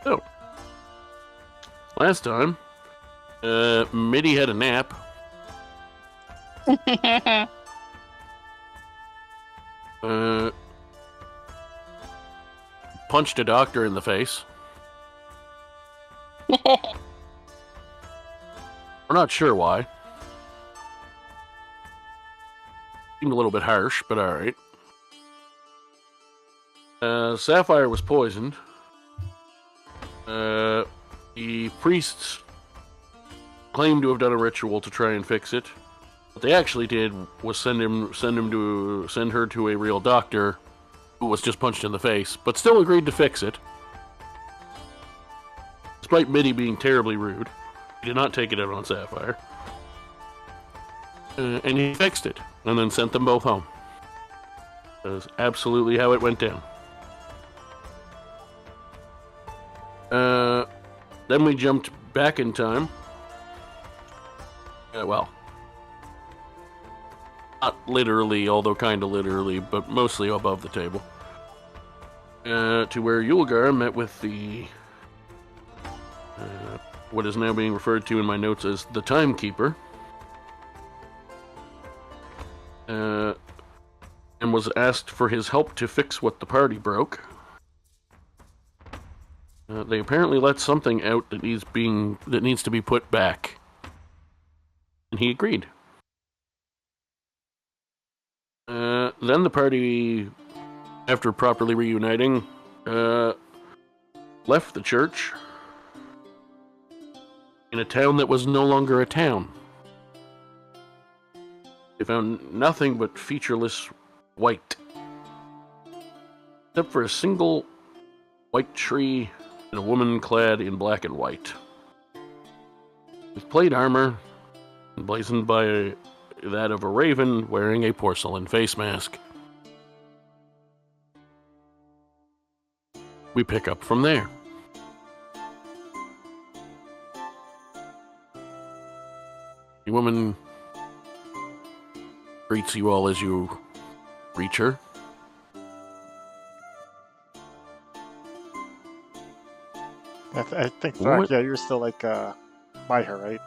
So, last time, Mitty had a nap. Punched a doctor in the face. We're not sure why. Seemed a little bit harsh, but alright. Sapphire was poisoned. The priests claimed to have done a ritual to try and fix it. What they actually did was send her to a real doctor who was just punched in the face, but still agreed to fix it. Despite Mitty being terribly rude, he did not take it out on Sapphire. And he fixed it, and then sent them both home. That's absolutely how it went down. Then we jumped back in time. Well, not literally, although kind of literally, but mostly above the table. To where Yulgar met with the what is now being referred to in my notes as the Timekeeper, and was asked for his help to fix what the party broke. They apparently let something out that needs to be put back, and he agreed. Then the party, after properly reuniting, left the church in a town that was no longer a town. They found nothing but featureless white, except for a single white tree and a woman clad in black and white, with plate armor emblazoned by that of a raven wearing a porcelain face mask. We pick up from there. The woman greets you all as you reach her. I think, Thrak, yeah, you're still like by her, right?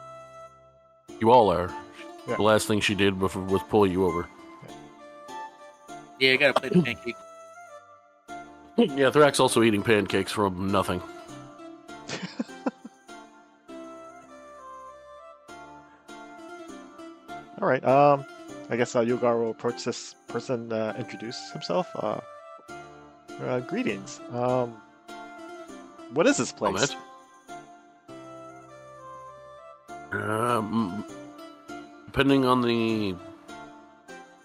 You all are. Yeah. The last thing she did was pull you over. Yeah, I gotta play the pancake. Yeah, Thrak's also eating pancakes from nothing. All right. I guess Yulgar will approach this person, introduce himself. Greetings. What is this place? Depending on the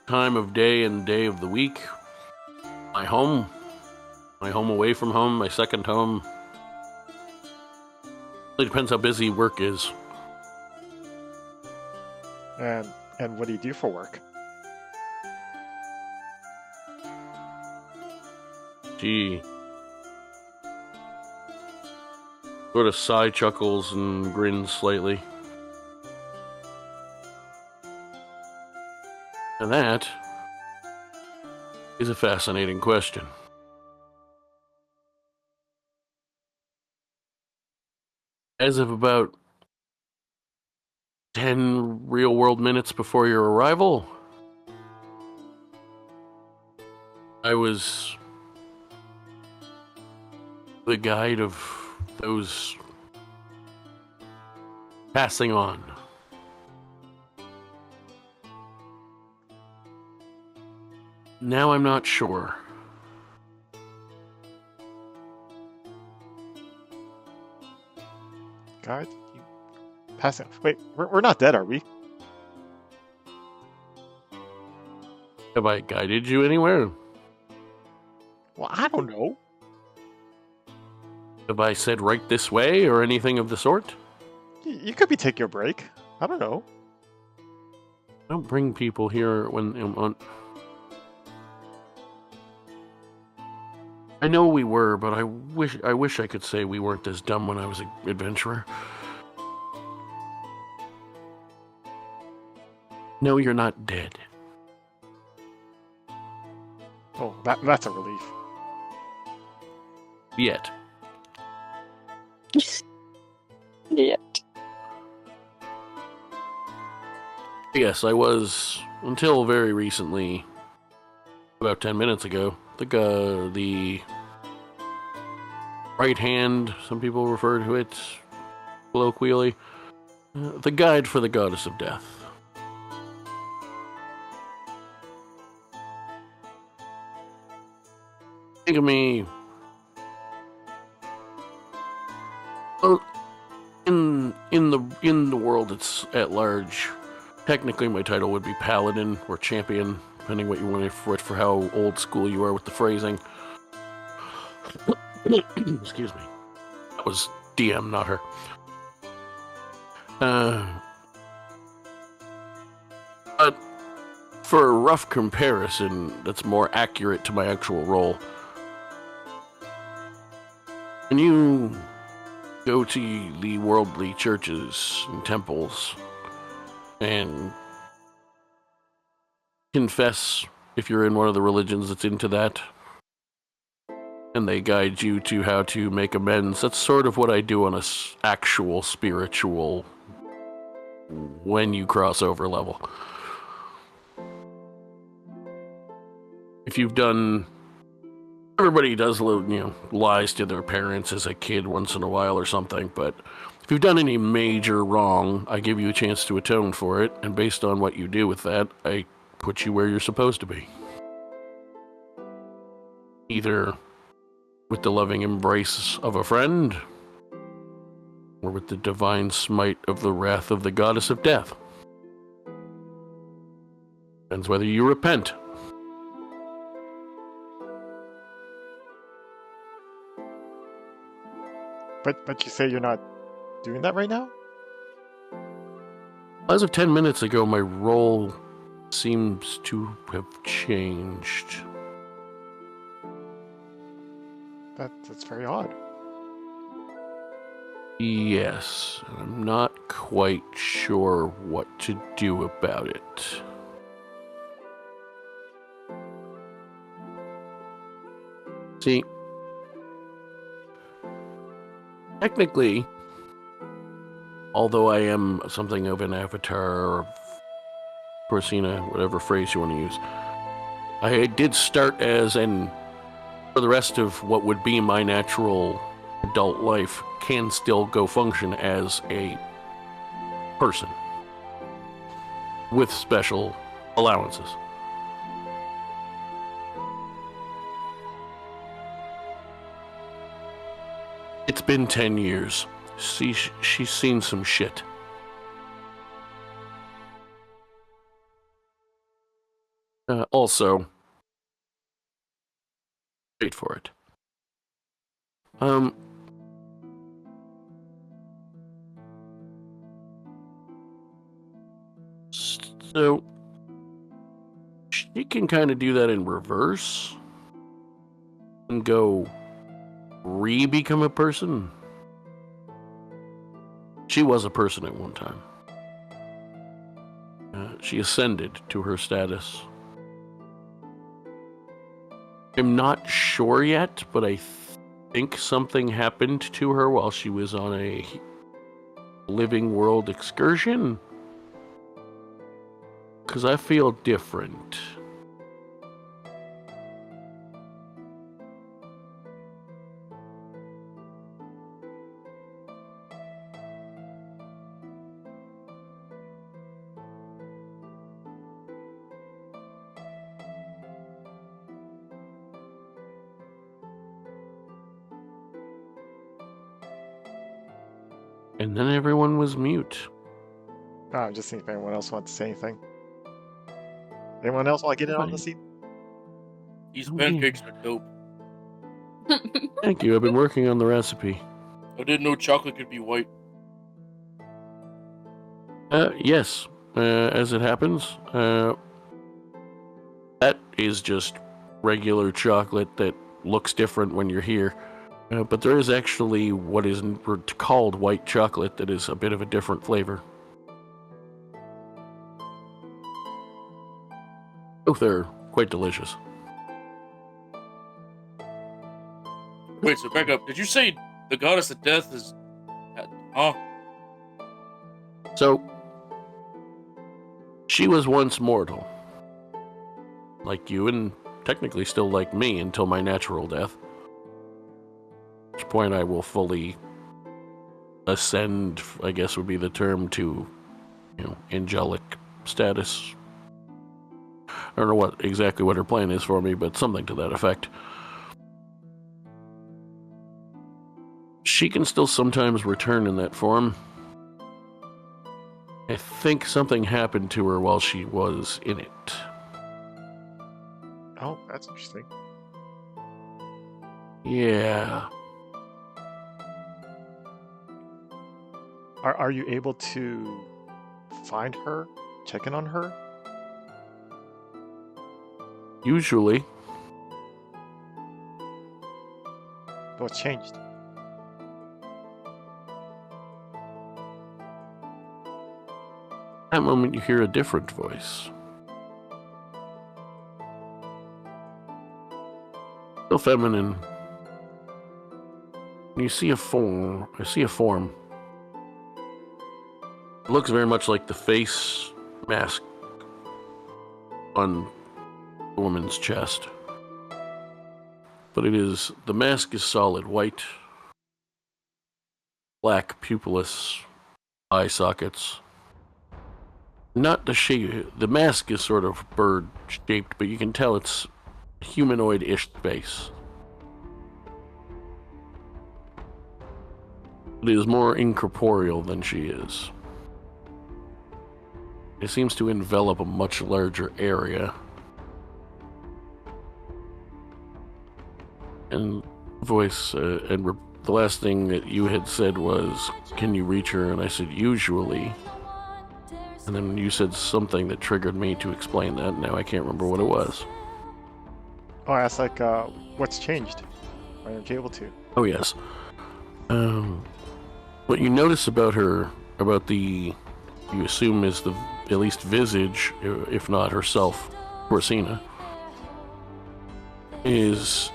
time of day and day of the week, my home away from home, my second home. It depends how busy work is. And what do you do for work? She sort of sigh, chuckles, and grins slightly. And that is a fascinating question. As of about 10 real-world minutes before your arrival, I was the guide of those passing on. Now I'm not sure. God, you passing. Wait, we're not dead, are we? Have I guided you anywhere? Well, I don't know. Have I said right this way or anything of the sort? You could be taking your break. I don't know. I don't bring people here when I'm on. I know we were, but I wish I could say we weren't this dumb when I was an adventurer. No, you're not dead. Oh, that's a relief. Yet. Yeah. Yes, I was, until very recently, about 10 minutes ago, the right hand, some people refer to it colloquially, the guide for the goddess of death. Think of me, well, in the world it's at large. Technically, my title would be paladin or champion, depending what you want for how old school you are with the phrasing. Excuse me. That was DM, not her. But for a rough comparison that's more accurate to my actual role, when you go to the worldly churches and temples and confess, if you're in one of the religions that's into that, and they guide you to how to make amends, that's sort of what I do on a actual spiritual when you cross over level. If you've done, everybody does, lies to their parents as a kid once in a while or something, but if you've done any major wrong, I give you a chance to atone for it, and based on what you do with that, I put you where you're supposed to be. Either with the loving embrace of a friend, or with the divine smite of the wrath of the goddess of death. Depends whether you repent. But you say you're not doing that right now? As of 10 minutes ago, my role seems to have changed. That's very odd. Yes, I'm not quite sure what to do about it. See, technically, although I am something of an avatar or Corsina, whatever phrase you want to use, I did start as for the rest of what would be my natural adult life, can still go function as a person with special allowances. It's been 10 years. She's seen some shit. Also, wait for it. So, she can kind of do that in reverse and go re-become a person. She was a person at one time. She ascended to her status. I'm not sure yet, but I think something happened to her while she was on a living world excursion. Because I feel different. And then everyone was mute. Oh, I'm just seeing if anyone else wants to say anything. Anyone else want to get in on the seat? These pancakes are dope. Thank you. I've been working on the recipe. I didn't know chocolate could be white. Yes. As it happens, that is just regular chocolate that looks different when you're here. But there is actually what is called white chocolate that is a bit of a different flavor. Both are quite delicious. Wait, so back up. Did you say the goddess of death is Huh? So, she was once mortal. Like you, and technically still like me until my natural death. At which point I will fully ascend, I guess would be the term, to, angelic status. I don't know exactly what her plan is for me, but something to that effect. She can still sometimes return in that form. I think something happened to her while she was in it. Oh, that's interesting. Yeah. Are you able to find her, check in on her? Usually. What's changed? That moment you hear a different voice. Still feminine. You see a form. I see a form. It looks very much like the face mask on the woman's chest. But the mask is solid white, black pupilless eye sockets. Not the shape, the mask is sort of bird shaped, but you can tell it's humanoid-ish face. It is more incorporeal than she is. It seems to envelop a much larger area. And voice, the last thing that you had said was, "Can you reach her?" And I said, "Usually." And then you said something that triggered me to explain that. Now I can't remember what it was. Oh, I asked like, what's changed? Why aren't you able to? Oh, yes. What you notice about her, you assume is the at least visage, if not herself, Corsina, is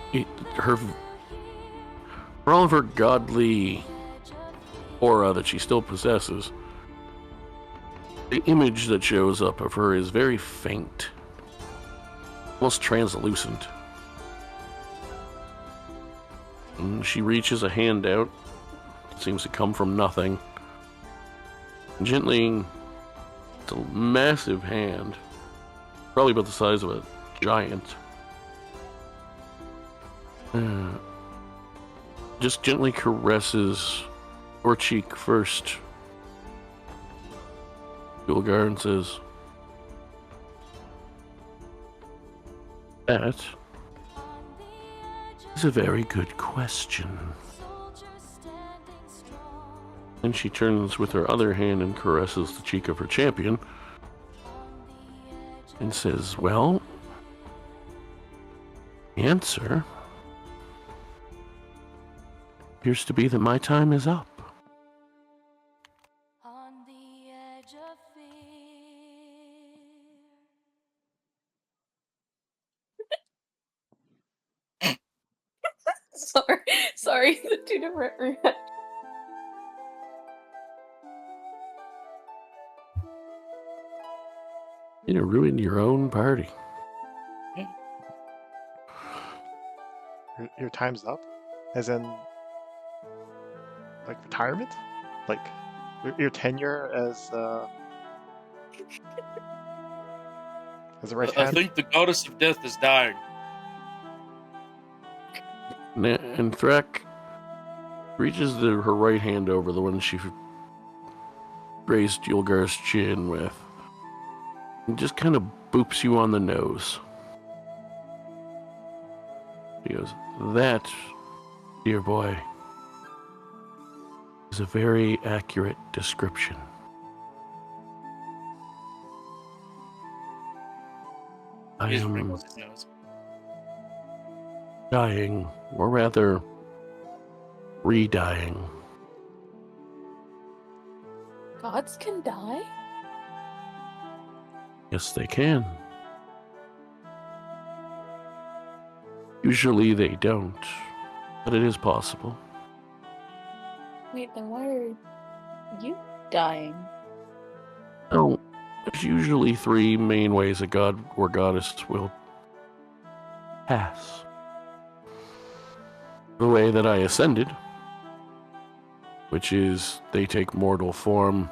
for all of her godly aura that she still possesses, the image that shows up of her is very faint, almost translucent. And she reaches a hand out. It seems to come from nothing. Gently, it's a massive hand, probably about the size of a giant. Just gently caresses your cheek first. Gulgar, and says, "That is a very good question." Then she turns with her other hand and caresses the cheek of her champion and says, "Well, the answer appears to be that my time is up." On the edge of fear. Sorry, the two different reactions. You ruined your own party. Your time's up? As in, like, retirement? Like, your tenure as a right I hand? think the goddess of death is dying. And Threk reaches her right hand over the one she raised Yulgar's chin with, and just kind of boops you on the nose. He goes, "That, dear boy, is a very accurate description. I He am wrinkles his nose. dying, or rather, re-dying." Gods can die? Yes, they can. Usually they don't, but it is possible. Wait, then you dying? Oh, there's usually 3 main ways a god or goddess will pass. The way that I ascended, which is they take mortal form,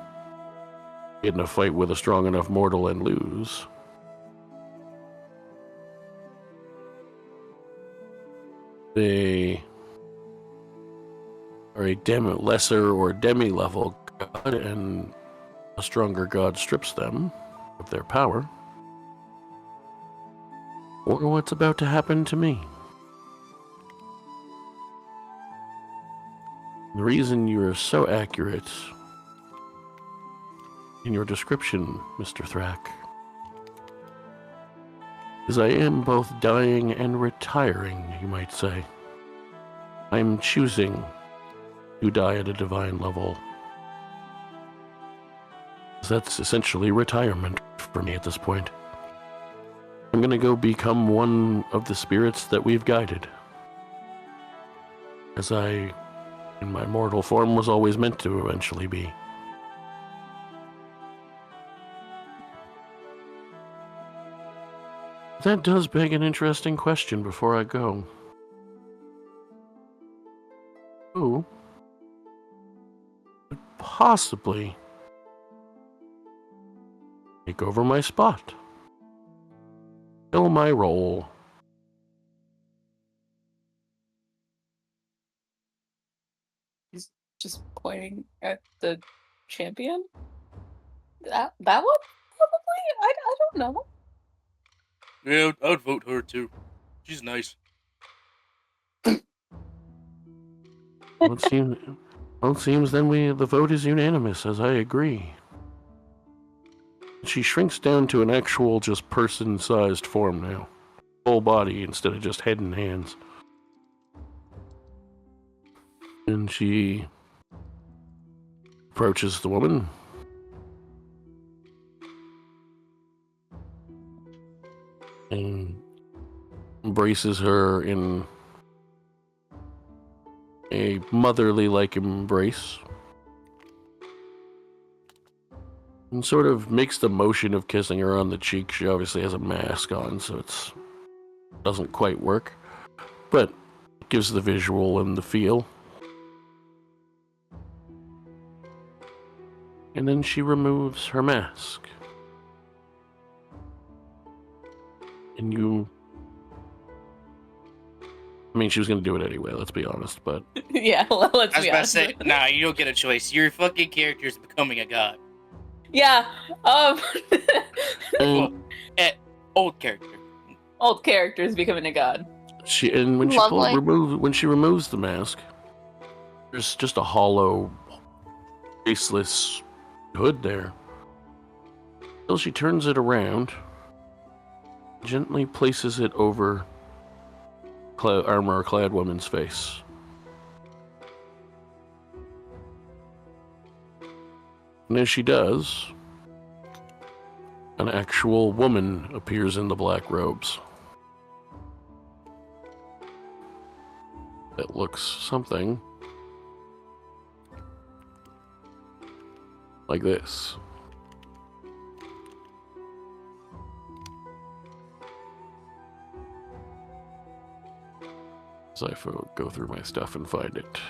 get in a fight with a strong enough mortal and lose. They are a lesser or demi-level god, and a stronger god strips them of their power. Or what's about to happen to me. The reason you're so accurate in your description, Mr. Thrack, is I am both dying and retiring, you might say. I'm choosing to die at a divine level. That's essentially retirement for me at this point. I'm gonna go become one of the spirits that we've guided, as I, in my mortal form, was always meant to eventually be. That does beg an interesting question before I go. Who could possibly take over my spot? Fill my role. He's just pointing at the champion. That one probably. I don't know. Yeah, I would vote her too. She's nice. Well, it seems then the vote is unanimous, as I agree. She shrinks down to an actual just person-sized form now. Whole body instead of just head and hands. And she approaches the woman. And embraces her in a motherly-like embrace. And sort of makes the motion of kissing her on the cheek. She obviously has a mask on, so it doesn't quite work. But it gives the visual and the feel. And then she removes her mask. And I mean, she was going to do it anyway, let's be honest, but... Yeah, let's I was be about to honest. say, nah, you don't get a choice. Your fucking character is becoming a god. Yeah. Old character. Old characters becoming a god. When she removes the mask, there's just a hollow, faceless hood there. Until she turns it around, gently places it over armor-clad woman's face. And as she does, an actual woman appears in the black robes. That looks something like this. As I go through my stuff and find it.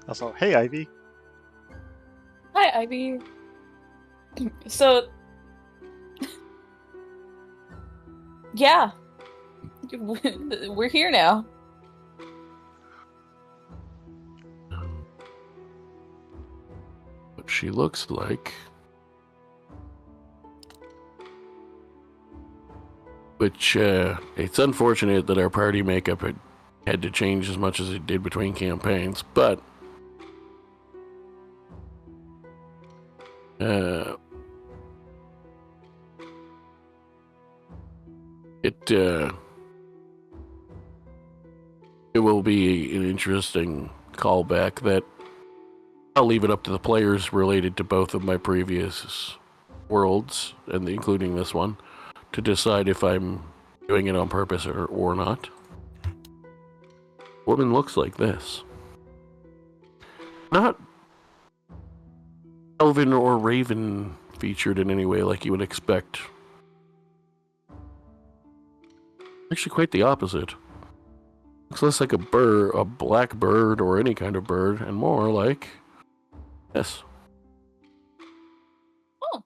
Also, hey, Ivy. Hi, Ivy. So, yeah, we're here now. What she looks like. Which, it's unfortunate that our party makeup had to change as much as it did between campaigns, but it will be an interesting callback that I'll leave it up to the players related to both of my previous worlds, and including this one, to decide if I'm doing it on purpose or not. Woman looks like this. Not elven or raven featured in any way like you would expect. Actually, quite the opposite. Looks less like a bird, a black bird, or any kind of bird, and more like this. Oh.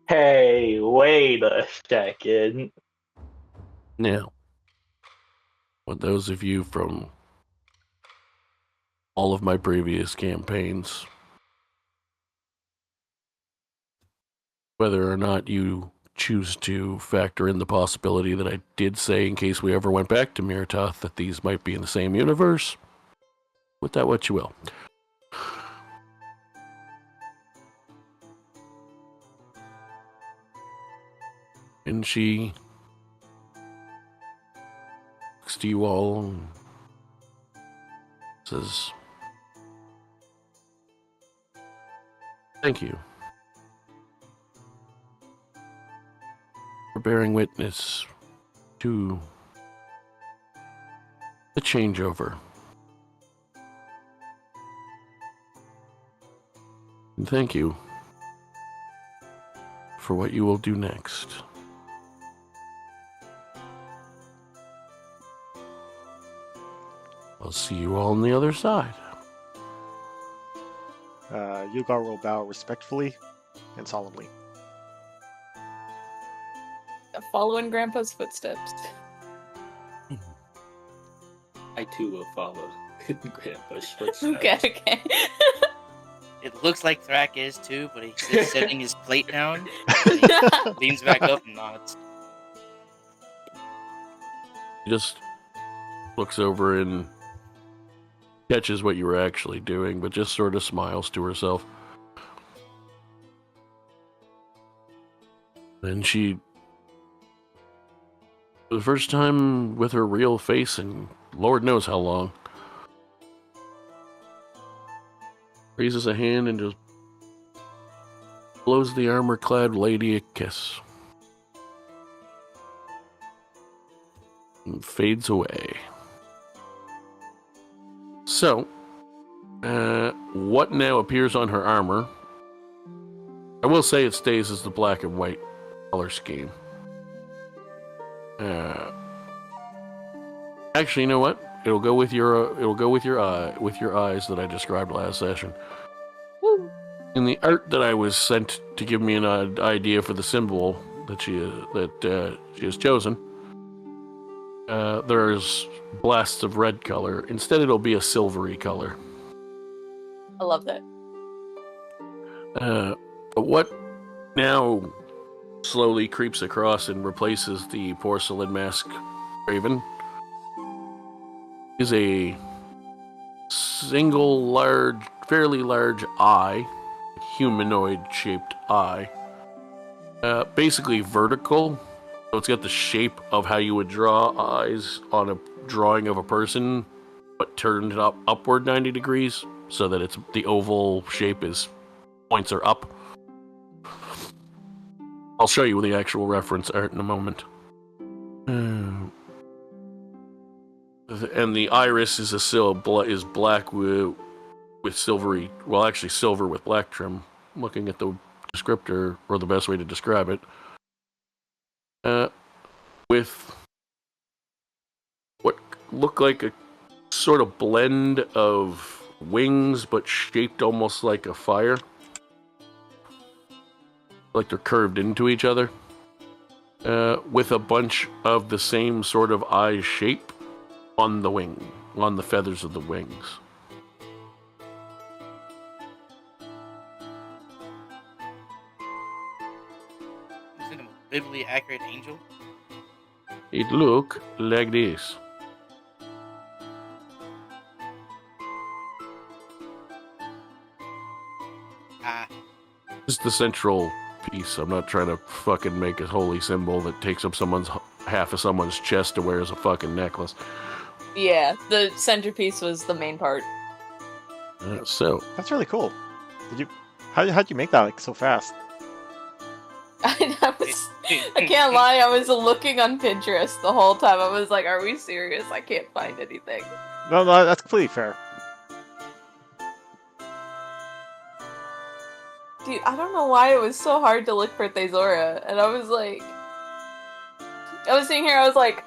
Hey, wait a second. Now, for those of you from all of my previous campaigns, whether or not you choose to factor in the possibility that I did say in case we ever went back to Mirtoth that these might be in the same universe, with that what you will. And she looks to you all and says, "Thank you for bearing witness to the changeover. And thank you for what you will do next." I'll see you all on the other side. Yugar will bow respectfully and solemnly. Follow in Grandpa's footsteps. I too will follow Grandpa's footsteps. Okay. It looks like Thrak is too, but he's just setting his plate down. And he leans back up and nods. He just looks over and catches what you were actually doing, but just sort of smiles to herself. Then she, for the first time with her real face in Lord knows how long, raises a hand and just blows the armor-clad lady a kiss. And fades away. So, what now appears on her armor? I will say it stays as the black and white color scheme. Actually, you know what? It'll go with your eyes that I described last session. Woo. In the art that I was sent to give me an idea for the symbol that she has chosen, there's blasts of red color. Instead, it'll be a silvery color. I love that. But what now slowly creeps across and replaces the porcelain mask raven is a single fairly large eye, humanoid-shaped eye, basically vertical. So it's got the shape of how you would draw eyes on a drawing of a person, but turned upward 90 degrees, so that it's the oval shape is points are up. I'll show you the actual reference art in a moment. And the iris is is black with silvery, well, actually silver with black trim. Looking at the descriptor, or the best way to describe it, with what look like a sort of blend of wings, but shaped almost like a fire. Like they're curved into each other. With a bunch of the same sort of eye shape on the feathers of the wings. Is it a biblically accurate angel? It look like this. Ah, This is the central piece. I'm not trying to fucking make a holy symbol that takes up half of someone's chest to wear as a fucking necklace. Yeah, the centerpiece was the main part. So, That's really cool. How'd you make that like so fast? I can't lie, I was looking on Pinterest the whole time. I was like, are we serious? I can't find anything. No, that's completely fair. Dude, I don't know why it was so hard to look for Thezora, and I was like... I was sitting here, I was like,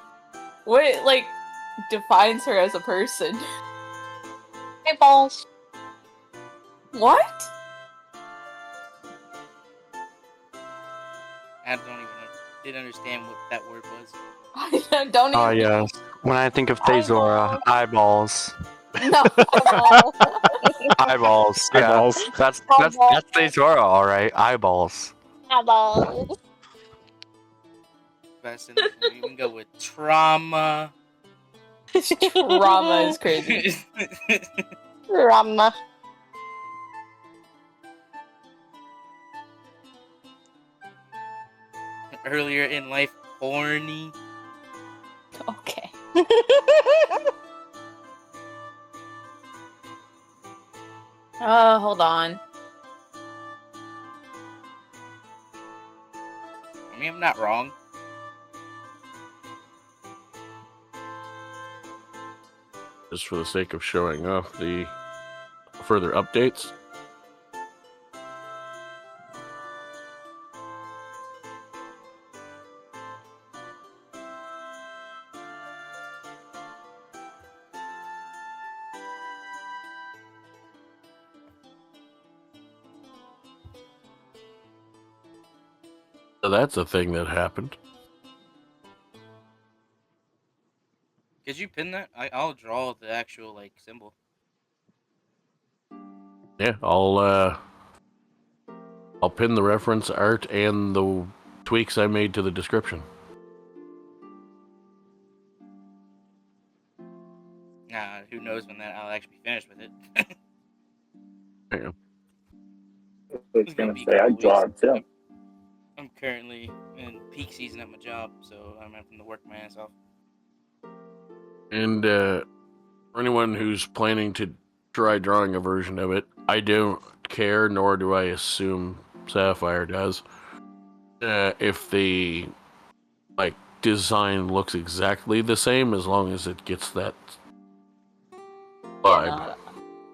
what, like, defines her as a person? Eyeballs. What? I didn't understand what that word was. I don't even... Oh yes. When I think of Thezora, eyeballs. No. Eyeballs. Yeah. Eyeballs. That's Thezora, all right. Eyeballs. Eyeballs. Best in the we can go with trauma. Trauma is crazy. Rama. Earlier in life, horny. Okay. Hold on. I mean, I'm not wrong. Just for the sake of showing off the further updates. So that's a thing that happened. Could you pin that? I'll draw the actual like symbol. Yeah, I'll pin the reference art and the tweaks I made to the description. Who knows when that I'll actually be finished with it. Yeah. I was gonna say I draw it too. I'm currently in peak season at my job, so I'm having to work my ass off. And for anyone who's planning to try drawing a version of it, I don't care, nor do I assume Sapphire does. If the design looks exactly the same, as long as it gets that vibe. Yeah,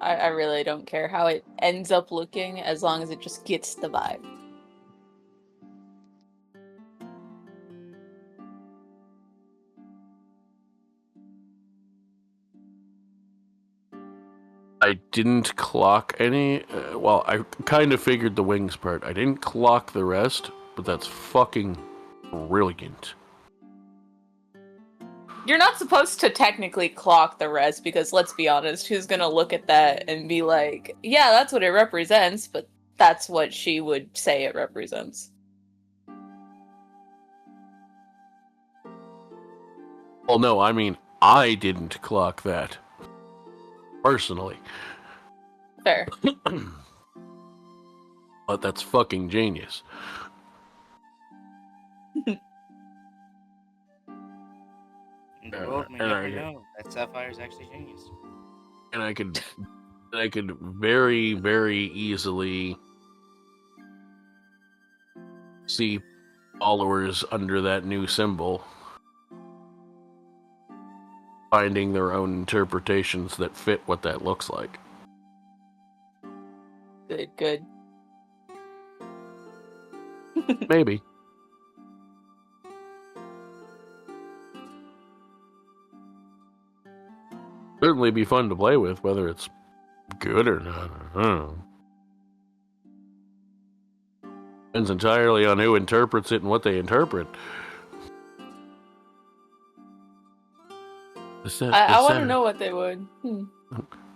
I really don't care how it ends up looking, as long as it just gets the vibe. I didn't clock any. Well, I kind of figured the wings part. I didn't clock the rest, but that's fucking brilliant. You're not supposed to technically clock the rest, because let's be honest, who's gonna look at that and be like, yeah, that's what it represents, but that's what she would say it represents. Well, no, I mean, I didn't clock that. Personally. Fair. But that's fucking genius. In the world, we never know that Sapphire's actually genius. And I could very, very easily see followers under that new symbol finding their own interpretations that fit what that looks like. Good. Maybe. Certainly be fun to play with, whether it's good or not. I don't know. Depends entirely on who interprets it and what they interpret. I want to know what they would.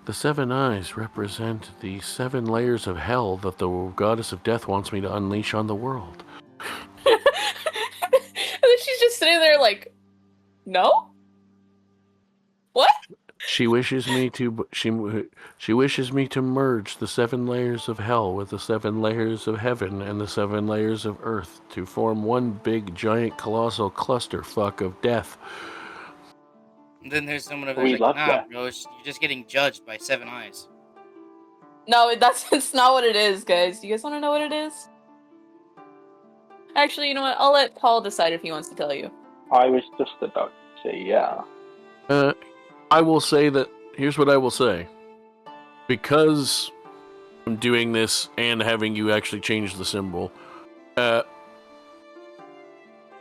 The 7 eyes represent the 7 layers of hell that the goddess of death wants me to unleash on the world. And then she's just sitting there like, no? What? She wishes me to merge the 7 layers of hell with the 7 layers of heaven and the 7 layers of earth to form one big giant colossal clusterfuck of death. And then there's someone over there like, nah, bro, you're just getting judged by 7 eyes. No, it's not what it is, guys. You guys want to know what it is? Actually, you know what? I'll let Paul decide if he wants to tell you. I was just about to say yeah. I will say that, here's what I will say. Because I'm doing this and having you actually change the symbol,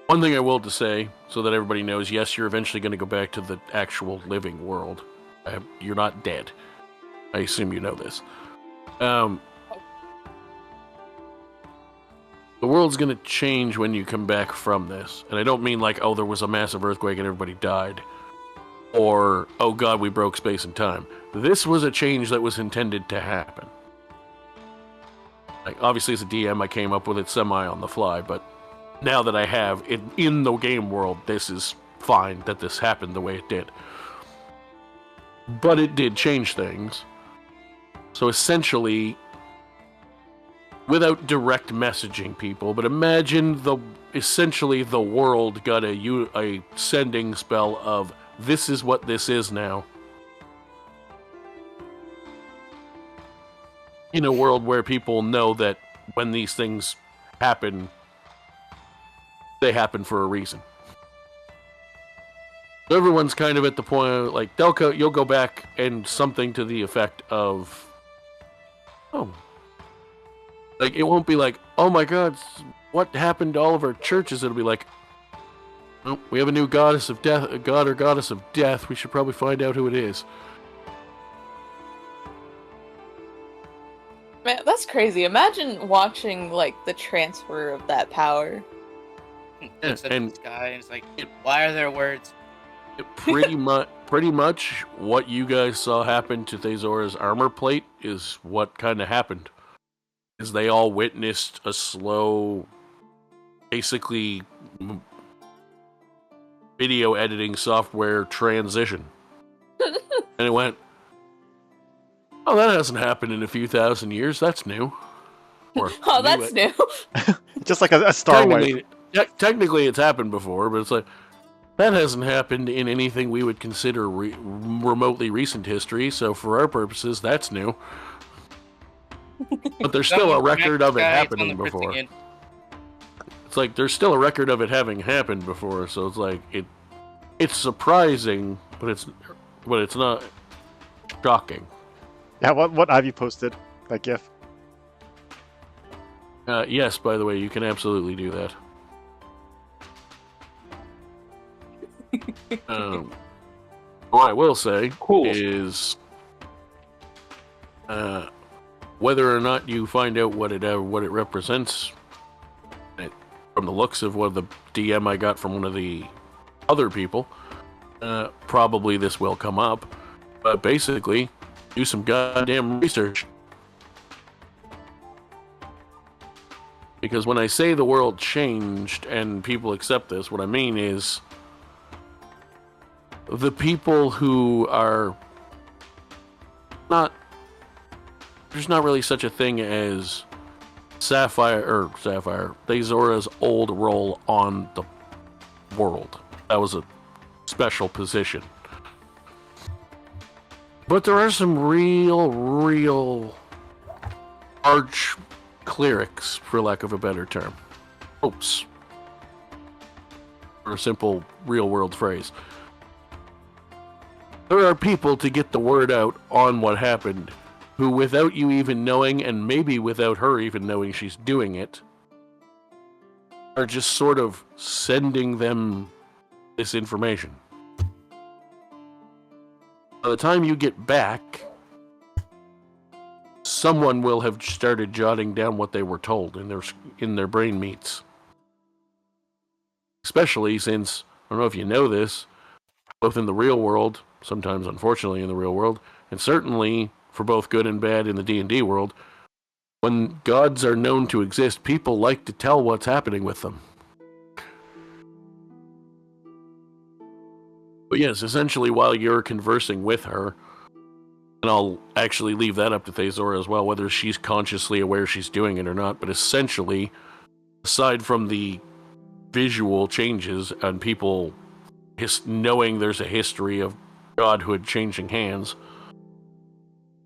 one thing I will to say, so that everybody knows, yes, you're eventually going to go back to the actual living world. You're not dead. I assume you know this. The world's going to change when you come back from this. And I don't mean like, oh, there was a massive earthquake and everybody died. Or, oh god, we broke space and time. This was a change that was intended to happen. Like, obviously as a DM, I came up with it semi on the fly, but now that I have it in the game world, this is fine that this happened the way it did. But it did change things. So essentially, without direct messaging people, but imagine essentially the world got a sending spell of, this is what this is now. In a world where people know that when these things happen, they happen for a reason. So everyone's kind of at the point of, like, you'll go back and something to the effect of, oh. Like, it won't be like, oh my god, what happened to all of our churches? It'll be like, oh, we have a new goddess of death, a god or goddess of death. We should probably find out who it is. Man, that's crazy. Imagine watching, like, the transfer of that power. Looks at this guy and it's like, why are there words? Pretty much what you guys saw happen to Thezora's armor plate is what kind of happened. Is they all witnessed a slow, basically, video editing software transition. And it went, oh, that hasn't happened in a few thousand years. That's new. Or, oh, that's new. Just like a star wipe. Technically, it's happened before, but it's like, that hasn't happened in anything we would consider remotely recent history, so for our purposes, that's new. But there's still a record of it happening before. It's like, there's still a record of it having happened before, so it's like, it's surprising, but it's not shocking. Yeah, what have you posted? That GIF? Yes, by the way, you can absolutely do that. What I will say is, whether or not you find out what it represents, from the looks of what the DM I got from one of the other people, probably this will come up. But basically, do some goddamn research. Because when I say the world changed and people accept this, what I mean is the people who are not... There's not really such a thing as Thezora's old role on the world. That was a special position. But there are some real arch clerics, for lack of a better term. Popes. Or a simple real-world phrase. There are people to get the word out on what happened, who, without you even knowing, and maybe without her even knowing she's doing it, are just sort of sending them this information. By the time you get back, someone will have started jotting down what they were told in their brain meats. Especially since, I don't know if you know this, both in the real world, sometimes unfortunately in the real world, and certainly for both good and bad in the D&D world, when gods are known to exist, people like to tell what's happening with them. But yes, essentially while you're conversing with her, and I'll actually leave that up to Thezora as well, whether she's consciously aware she's doing it or not, but essentially, aside from the visual changes and people knowing there's a history of godhood changing hands,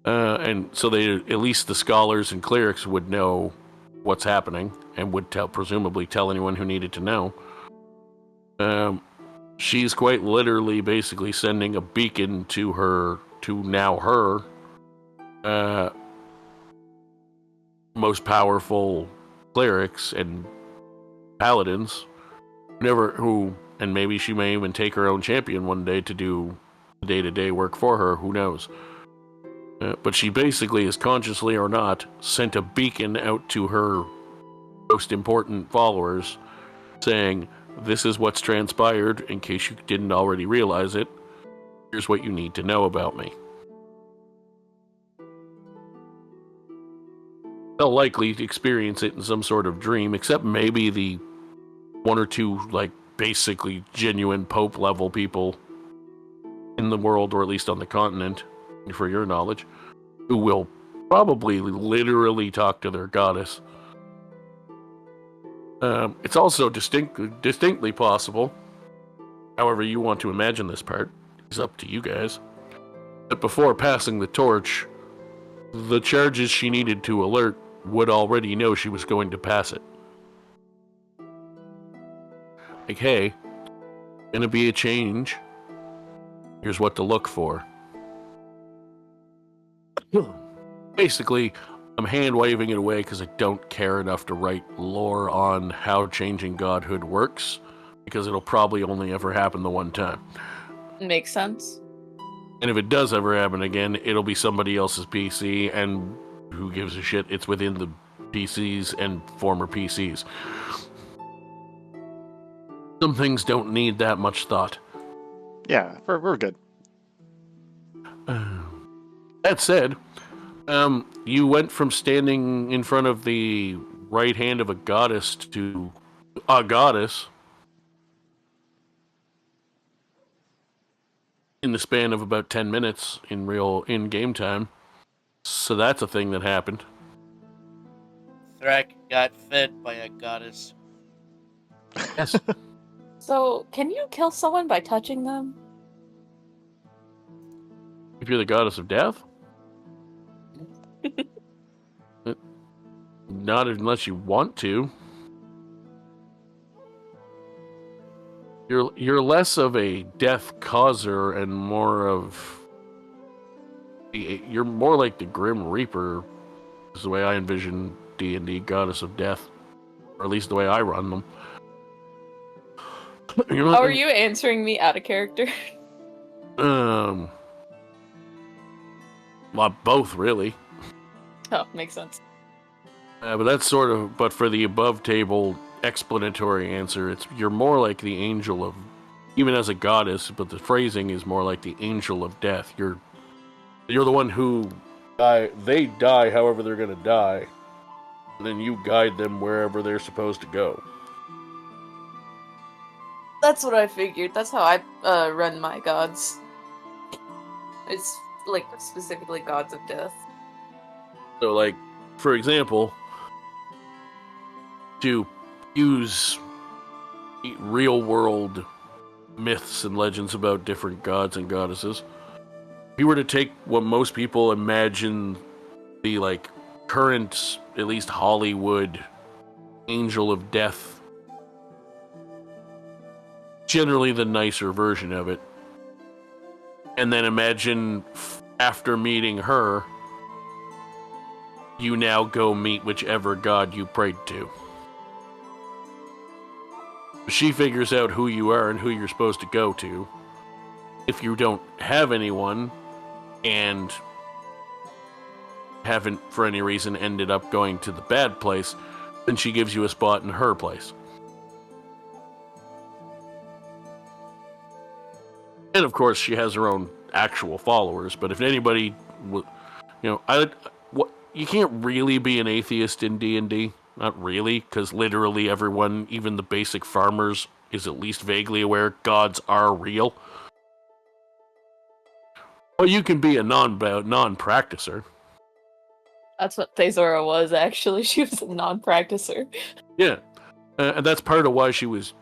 And so they, at least the scholars and clerics, would know what's happening and would presumably tell anyone who needed to know. She's quite literally basically sending a beacon to her most powerful clerics and paladins, and maybe she may even take her own champion one day to do day-to-day work for her, who knows. But she basically, is consciously or not, sent a beacon out to her most important followers saying, this is what's transpired, in case you didn't already realize it. Here's what you need to know about me. They'll likely experience it in some sort of dream, except maybe the one or two, like, basically genuine Pope level people in the world, or at least on the continent, for your knowledge, who will probably literally talk to their goddess. It's also distinctly possible, however you want to imagine this part, is up to you guys, that before passing the torch, the charges she needed to alert would already know she was going to pass it. Like, hey, gonna be a change. Here's what to look for. Basically, I'm hand-waving it away because I don't care enough to write lore on how changing godhood works, because it'll probably only ever happen the one time. Makes sense. And if it does ever happen again, it'll be somebody else's PC, and who gives a shit? It's within the PCs and former PCs. Some things don't need that much thought. Yeah, we're good. That said, you went from standing in front of the right hand of a goddess to a goddess in the span of about 10 minutes in game time. So that's a thing that happened. Thrak got fed by a goddess. Yes. So, can you kill someone by touching them? If you're the goddess of death? Not unless you want to. You're less of a death causer and more of... You're more like the Grim Reaper, is the way I envision D&D Goddess of Death. Or at least the way I run them. How are you answering me out of character? Well, both, really. Oh, makes sense. But that's sort of... But for the above table explanatory answer, you're more like the angel of... Even as a goddess, but the phrasing is more like the angel of death. You're the one who... They die however they're going to die. And then you guide them wherever they're supposed to go. That's what I figured. That's how I run my gods. It's, like, specifically gods of death. So, like, for example, to use real-world myths and legends about different gods and goddesses, if you were to take what most people imagine the, like, current, at least Hollywood, angel of death, generally the nicer version of it, and then imagine after meeting her, you now go meet whichever god you prayed to. She figures out who you are and who you're supposed to go to. If you don't have anyone and haven't for any reason ended up going to the bad place, then she gives you a spot in her place. And of course, she has her own actual followers. But if anybody, you can't really be an atheist in D&D. Not really, because literally everyone, even the basic farmers, is at least vaguely aware gods are real. Well, you can be a non-practicer. That's what Thezora was, actually. She was a non-practicer. Yeah, and that's part of why she was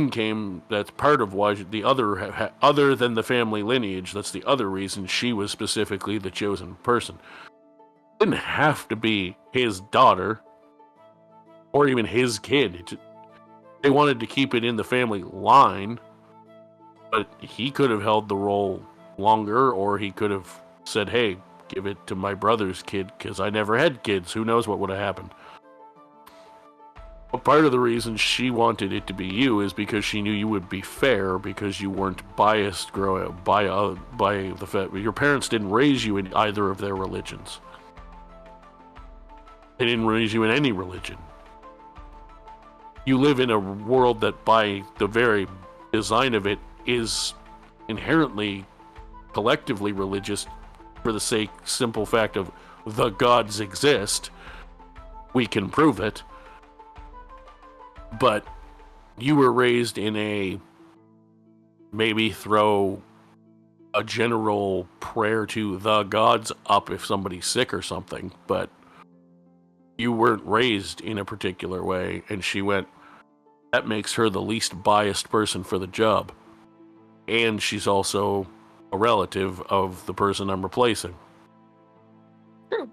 came. That's part of why the other than the family lineage. That's the other reason she was specifically the chosen person. It didn't have to be his daughter or even his kid. They wanted to keep it in the family line, but he could have held the role longer, or he could have said, "Hey, give it to my brother's kid because I never had kids. Who knows what would have happened?" But part of the reason she wanted it to be you is because she knew you would be fair, because you weren't biased growing up by the fact your parents didn't raise you in either of their religions. They didn't raise you in any religion. You live in a world that, by the very design of it, is inherently collectively religious for the simple fact of the gods exist. We can prove it. But you were raised in a maybe throw a general prayer to the gods up if somebody's sick or something, but you weren't raised in a particular way, and she went, that makes her the least biased person for the job. And she's also a relative of the person I'm replacing. True.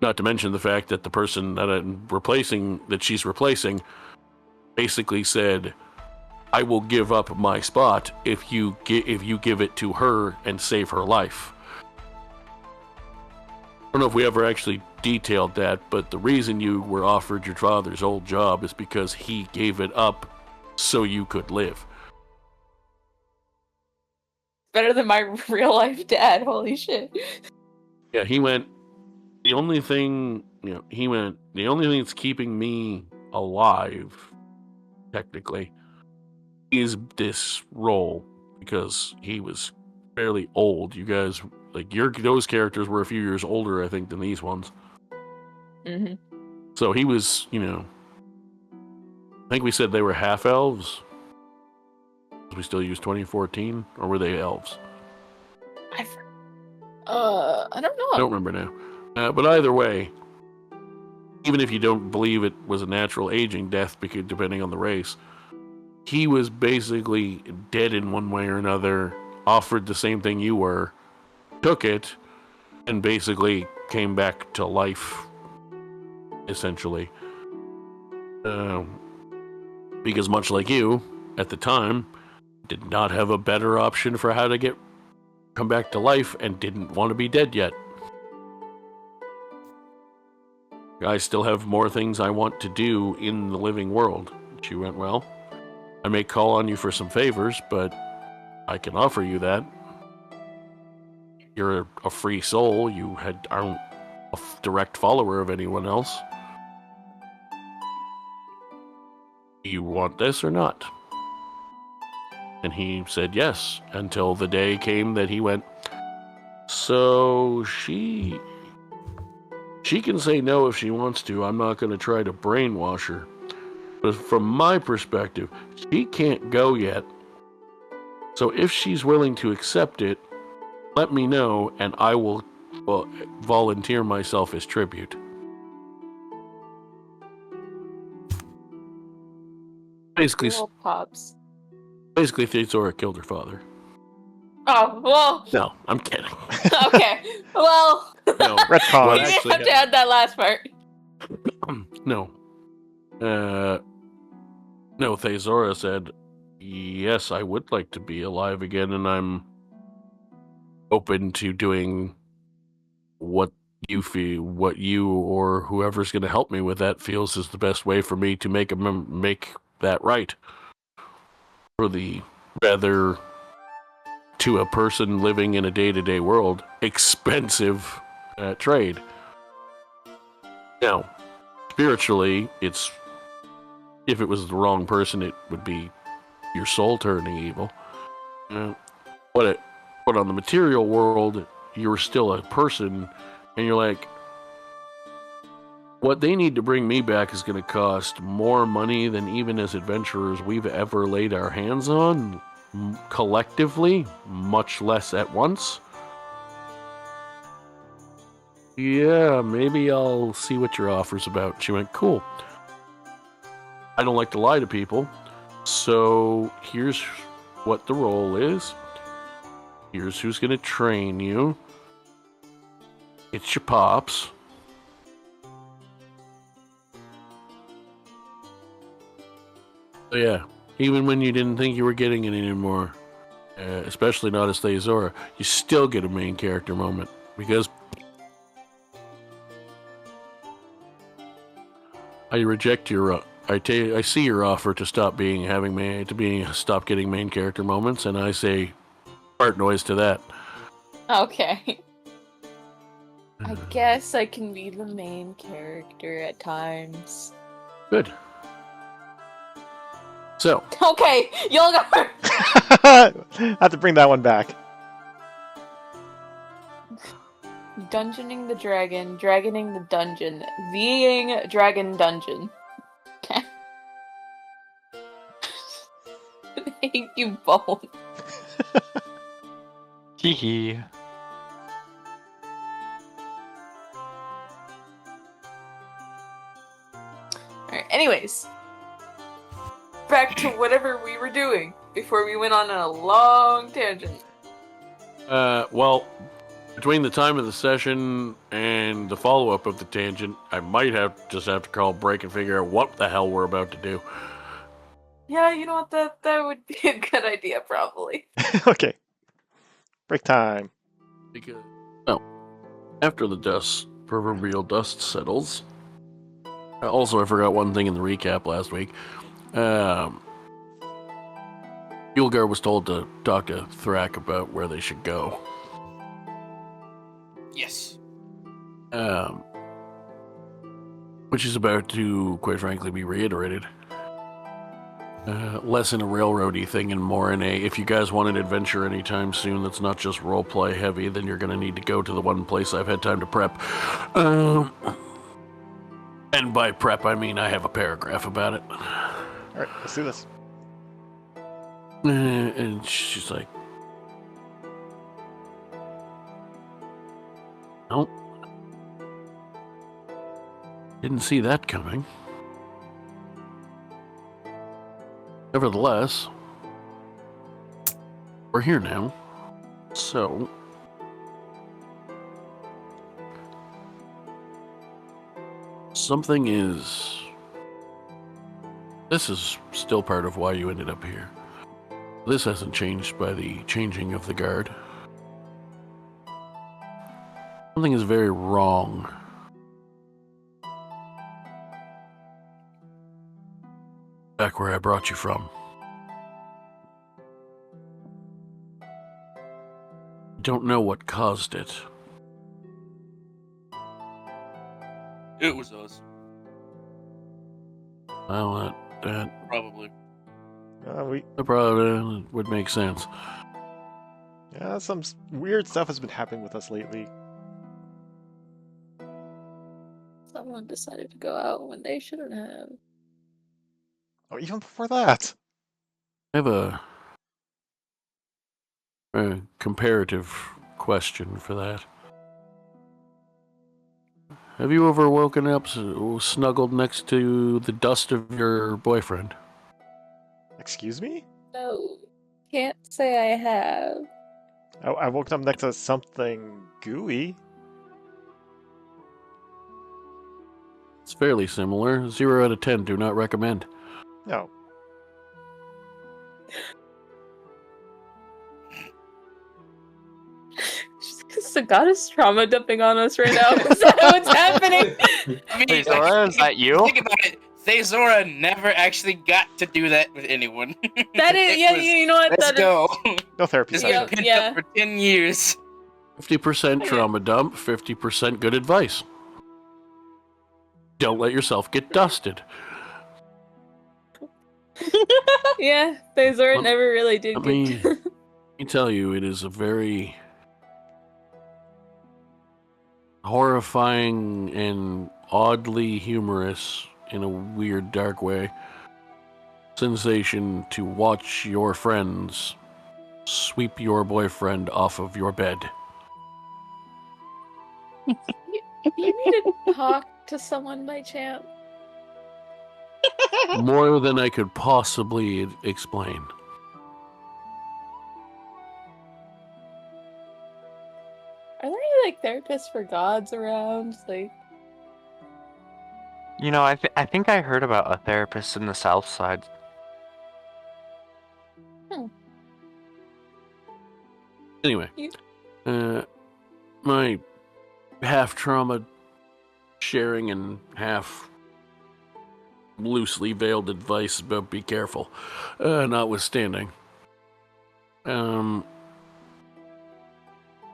Not to mention the fact that the person that she's replacing, basically said, "I will give up my spot if you give it to her and save her life." I don't know if we ever actually detailed that, but the reason you were offered your father's old job is because he gave it up so you could live. Better than my real life dad. Holy shit. Yeah, he went, the only thing that's keeping me alive, technically, is this role, because he was fairly old. You guys, those characters were a few years older, I think, than these ones. Mm-hmm. So he was, I think we said they were half elves. We still use 2014, or were they elves? I don't know. I don't remember now. But either way, even if you don't believe it was a natural aging death, because depending on the race, he was basically dead in one way or another, offered the same thing you were, took it, and basically came back to life, essentially. Because much like you, at the time, did not have a better option for how to come back to life, and didn't want to be dead yet. I still have more things I want to do in the living world. She went, well, I may call on you for some favors, but I can offer you that. You're a free soul. You aren't a direct follower of anyone else. You want this or not? And he said yes, until the day came that he went, so she can say no if she wants to. I'm not going to try to brainwash her. But from my perspective, she can't go yet. So if she's willing to accept it, let me know, and I will volunteer myself as tribute. Basically, Little pops. Theodora killed her father. Oh, well. No, I'm kidding. Okay. Well. No, retcon. You didn't have to add that last part. No. No, Theodora said, yes, I would like to be alive again, and I'm open to doing what you feel, what you or whoever's going to help me with that feels is the best way for me to make that right. For the rather, to a person living in a day-to-day world, expensive trade. Now, spiritually, if it was the wrong person, it would be your soul turning evil. But on the material world, you're still a person, and you're like, what they need to bring me back is going to cost more money than even as adventurers we've ever laid our hands on, collectively, much less at once. Yeah, maybe I'll see what your offer's about. She went, cool. I don't like to lie to people. So here's what the role is. Here's who's going to train you. It's your pops. So yeah, even when you didn't think you were getting it anymore, especially not as Theozora, you still get a main character moment because I reject your. I see your offer to stop stop getting main character moments, and I say, fart noise to that. Okay. I guess I can be the main character at times. Good. So. Okay, y'all got. I have to bring that one back. Dungeoning the dragon, dragoning the dungeon, being dragon dungeon. Okay. I hate you both. Hee hee. Alright, anyways. Back to whatever we were doing before we went on a long tangent. Well, between the time of the session and the follow-up of the tangent, I might have to call a break and figure out what the hell we're about to do. Yeah, you know what? That would be a good idea, probably. Okay. Break time. Because, after the proverbial dust settles. Also, I forgot one thing in the recap last week. Yulgar was told to talk to Thrak about where they should go. Yes. Which is about to, quite frankly, be reiterated. Less in a railroady thing and more in a, if you guys want an adventure anytime soon that's not just roleplay heavy, then you're going to need to go to the one place I've had time to prep. And by prep, I mean I have a paragraph about it. Alright, let's do this. And she's like, nope. Didn't see that coming. Nevertheless, we're here now. So, something is... This is still part of why you ended up here. This hasn't changed by the changing of the guard. Something is very wrong. Back where I brought you from. Don't know what caused it. It was us. Well, that Probably. probably would make sense. Yeah, some weird stuff has been happening with us lately. Someone decided to go out when they shouldn't have. Oh, even before that. I have a comparative question for that. Have you ever woken up snuggled next to the dust of your boyfriend? Excuse me? No, can't say I have. I woke up next to something gooey. It's fairly similar. 0 out of 10, do not recommend. No. Sagata's trauma dumping on us right now. Is that what's happening? I mean, Theozora, is that you? Think about it. Theozora never actually got to do that with anyone. That is, It yeah, was, you know what? Let's That go. No therapy This session. has been Yeah. up for 10 years. 50% trauma dump, 50% good advice. Don't let yourself get dusted. Yeah, Theozora Let- never really did Let get. me tell you, it is a very horrifying and oddly humorous, in a weird, dark way, sensation to watch your friends sweep your boyfriend off of your bed. You need to talk to someone by chance. More than I could possibly explain. Are there any like therapists for gods around? Like, You know, I think I heard about a therapist in the South Side. Anyway, You- my half trauma sharing and half loosely veiled advice about be careful, notwithstanding. I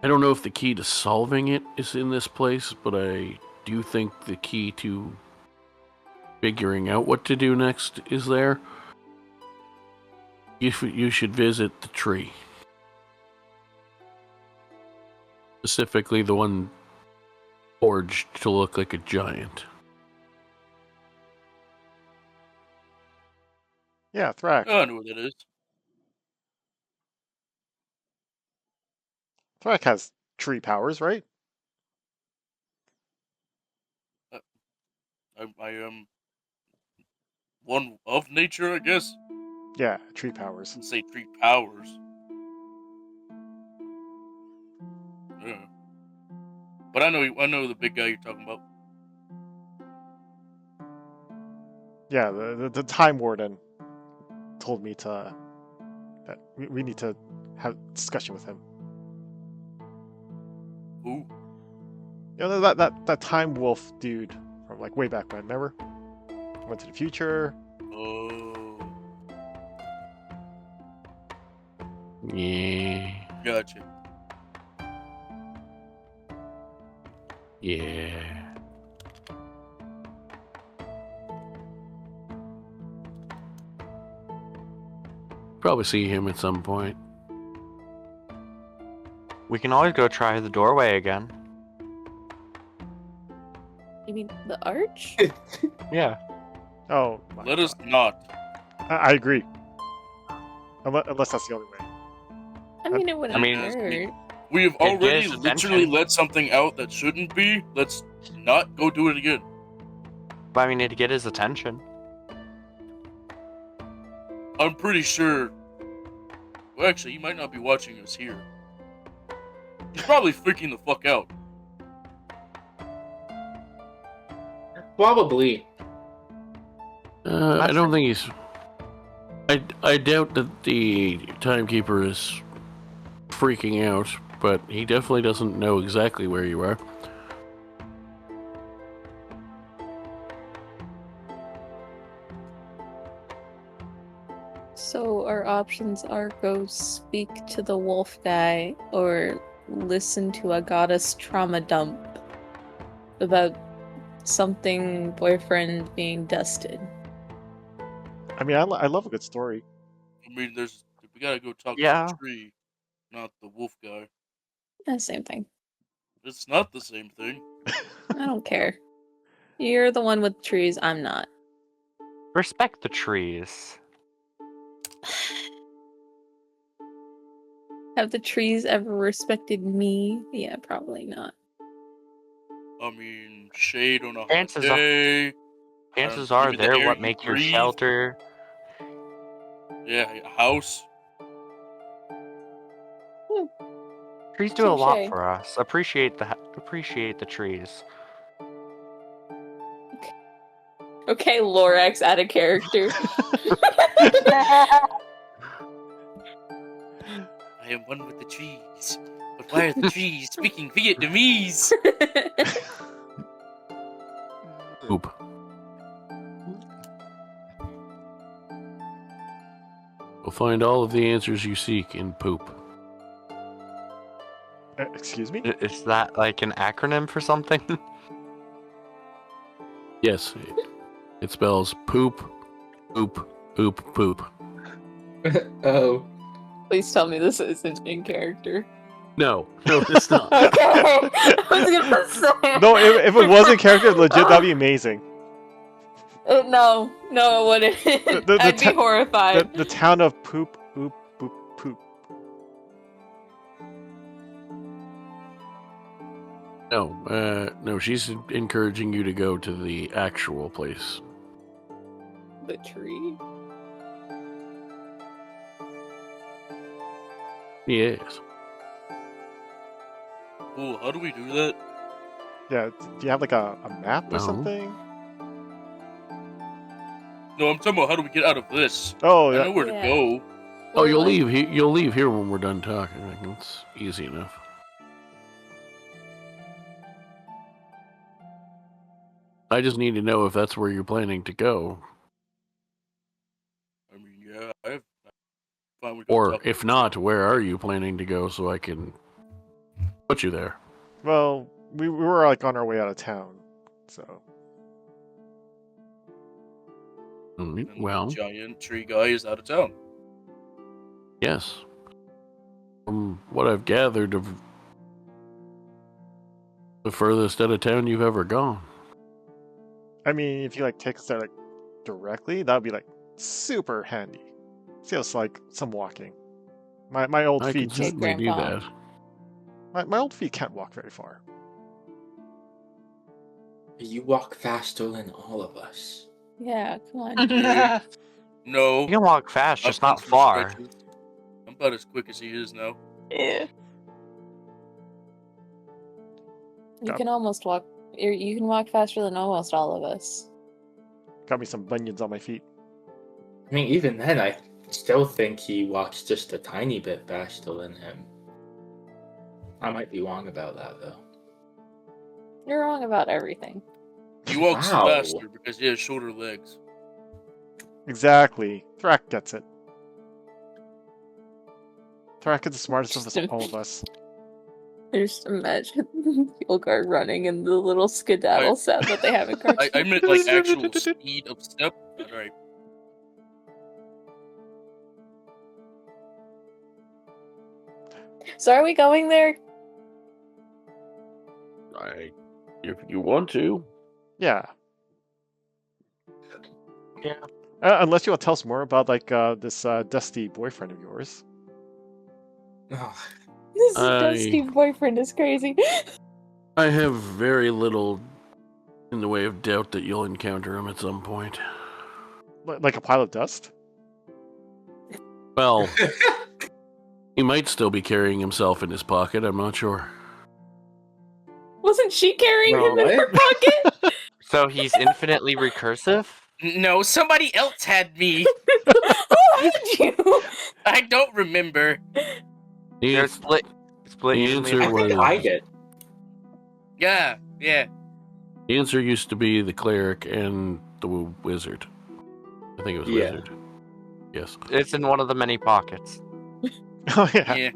don't know if the key to solving it is in this place, but I do think the key to figuring out what to do next is there. You should visit the tree. Specifically the one forged to look like a giant. Yeah, Thrak. Oh, I know what that is. Thrak has tree powers, right? I am one of nature, I guess. Yeah, tree powers. I say tree powers. Yeah. But I know the big guy you're talking about. Yeah, the Time Warden told me that we need to have a discussion with him. Ooh. You know that Time Wolf dude from like way back when, remember? Went to the future. Oh. Yeah. Gotcha. Yeah. Probably see him at some point. We can always go try the doorway again. you mean the arch? Yeah. Oh, my Let God. us not. I agree. Unless that's the only way. I mean, it wouldn't I mean, hurt. We have Get already his literally attention. let something out that shouldn't be. Let's not go do it again. But I mean, to get his attention. I'm pretty sure. Well, actually, he might not be watching us here. He's probably freaking the fuck out. Probably. I don't think he's. I doubt that the timekeeper is freaking out, but he definitely doesn't know exactly where you are. So our options are go speak to the wolf guy or listen to a goddess trauma dump about something boyfriend being dusted. I mean, I love a good story. I mean, we gotta go talk Yeah. to the tree, not the wolf guy. Same thing. It's not the same thing. I don't care. You're the one with trees, I'm not. Respect the trees. Have the trees ever respected me? Yeah, probably not. I mean, shade on a hot Chances are- day. Chances are maybe the they're air what you make your breathe. shelter. Yeah, a house. Trees do a lot Touche. for us. Appreciate the trees. Okay, Lorax out of character. I am one with the trees. But why are the trees speaking Vietnamese? Poop. You'll find all of the answers you seek in poop. Excuse me? Is that like an acronym for something? Yes, it spells poop, poop, poop, poop. Oh. Please tell me this isn't in character. No, it's not. Okay, I was gonna say. No, if it wasn't character, legit, that'd be amazing. No, it wouldn't. The I'd be horrified. The town of Poop, Oop, Boop, Poop. No, she's encouraging you to go to the actual place. the tree? Yes. Ooh, how do we do that? Yeah, do you have like a map or No. something? No, I'm talking about how do we get out of this? Oh, I yeah. know where Yeah. to go. Oh, Or, you'll like, leave. You'll leave here when we're done talking. Like, it's easy enough. I just need to know if that's where you're planning to go, I mean, yeah, I'm fine with or talking if to not, where are you planning to go so I can put you there. Well, we were like on our way out of town, so. And Well, the giant tree guy is out of town. yes. From what I've gathered of the furthest out of town you've ever gone. I mean, if you like take us there like directly, that would be like super handy. Feels like some walking. My old I can feet just certainly do Grandpa. that. my old feet can't walk very far. You walk faster than all of us. Yeah, come on. No. You can walk fast, I've just done not some far. stretches. I'm about as quick as he is now. Yeah. You can almost walk. You can walk faster than almost all of us. Got me some bunions on my feet. I mean, even then, I still think he walks just a tiny bit faster than him. I might be wrong about that, though. You're wrong about everything. He walks Wow. faster because he has shorter legs. Exactly. Thrak gets it. Thrak is the smartest of all of us. I just imagine Yulgar running and the little skedaddle sound that they have in cartoons. I meant like actual speed of step. Alright. So are we going there? If you want to. Yeah. Yeah. Unless you want to tell us more about like this dusty boyfriend of yours. Oh, This I- dusty boyfriend is crazy. I have very little in the way of doubt that you'll encounter him at some point. Like a pile of dust? Well, he might still be carrying himself in his pocket. I'm not sure. Wasn't she carrying him in What? her pocket? So he's infinitely recursive? No, somebody else had me. Who had you? I don't remember. They're split The evenly answer I among think was- I did. Yeah. The answer used to be the cleric and the wizard. I think it was Yeah. wizard. Yes. It's in one of the many pockets. Oh yeah. Yeah.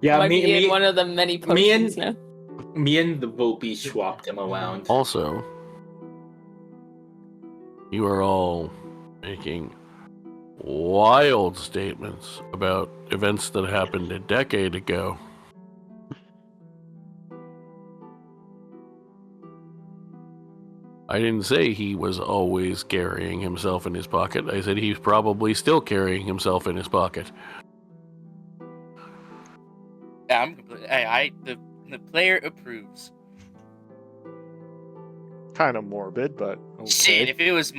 Yeah, Might be in me, one of the many me and- potions now. me and the Volpe swapped him around. Also, you are all making wild statements about events that happened a decade ago. I didn't say he was always carrying himself in his pocket. I said he's probably still carrying himself in his pocket. Yeah, I'm completely. The player approves. Kind of morbid, but okay. Shit, if it was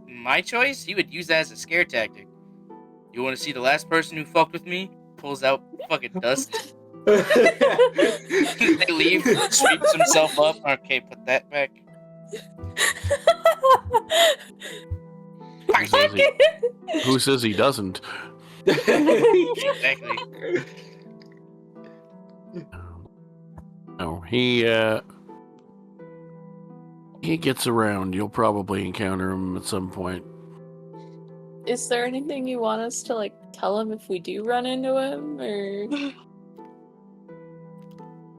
my choice, he would use that as a scare tactic. You want to see the last person who fucked with me? Pulls out fucking dust. They leave, sweeps himself up. Okay, put that back. Who says he doesn't? Exactly. No, he gets around. You'll probably encounter him at some point. Is there anything you want us to like tell him if we do run into him, or?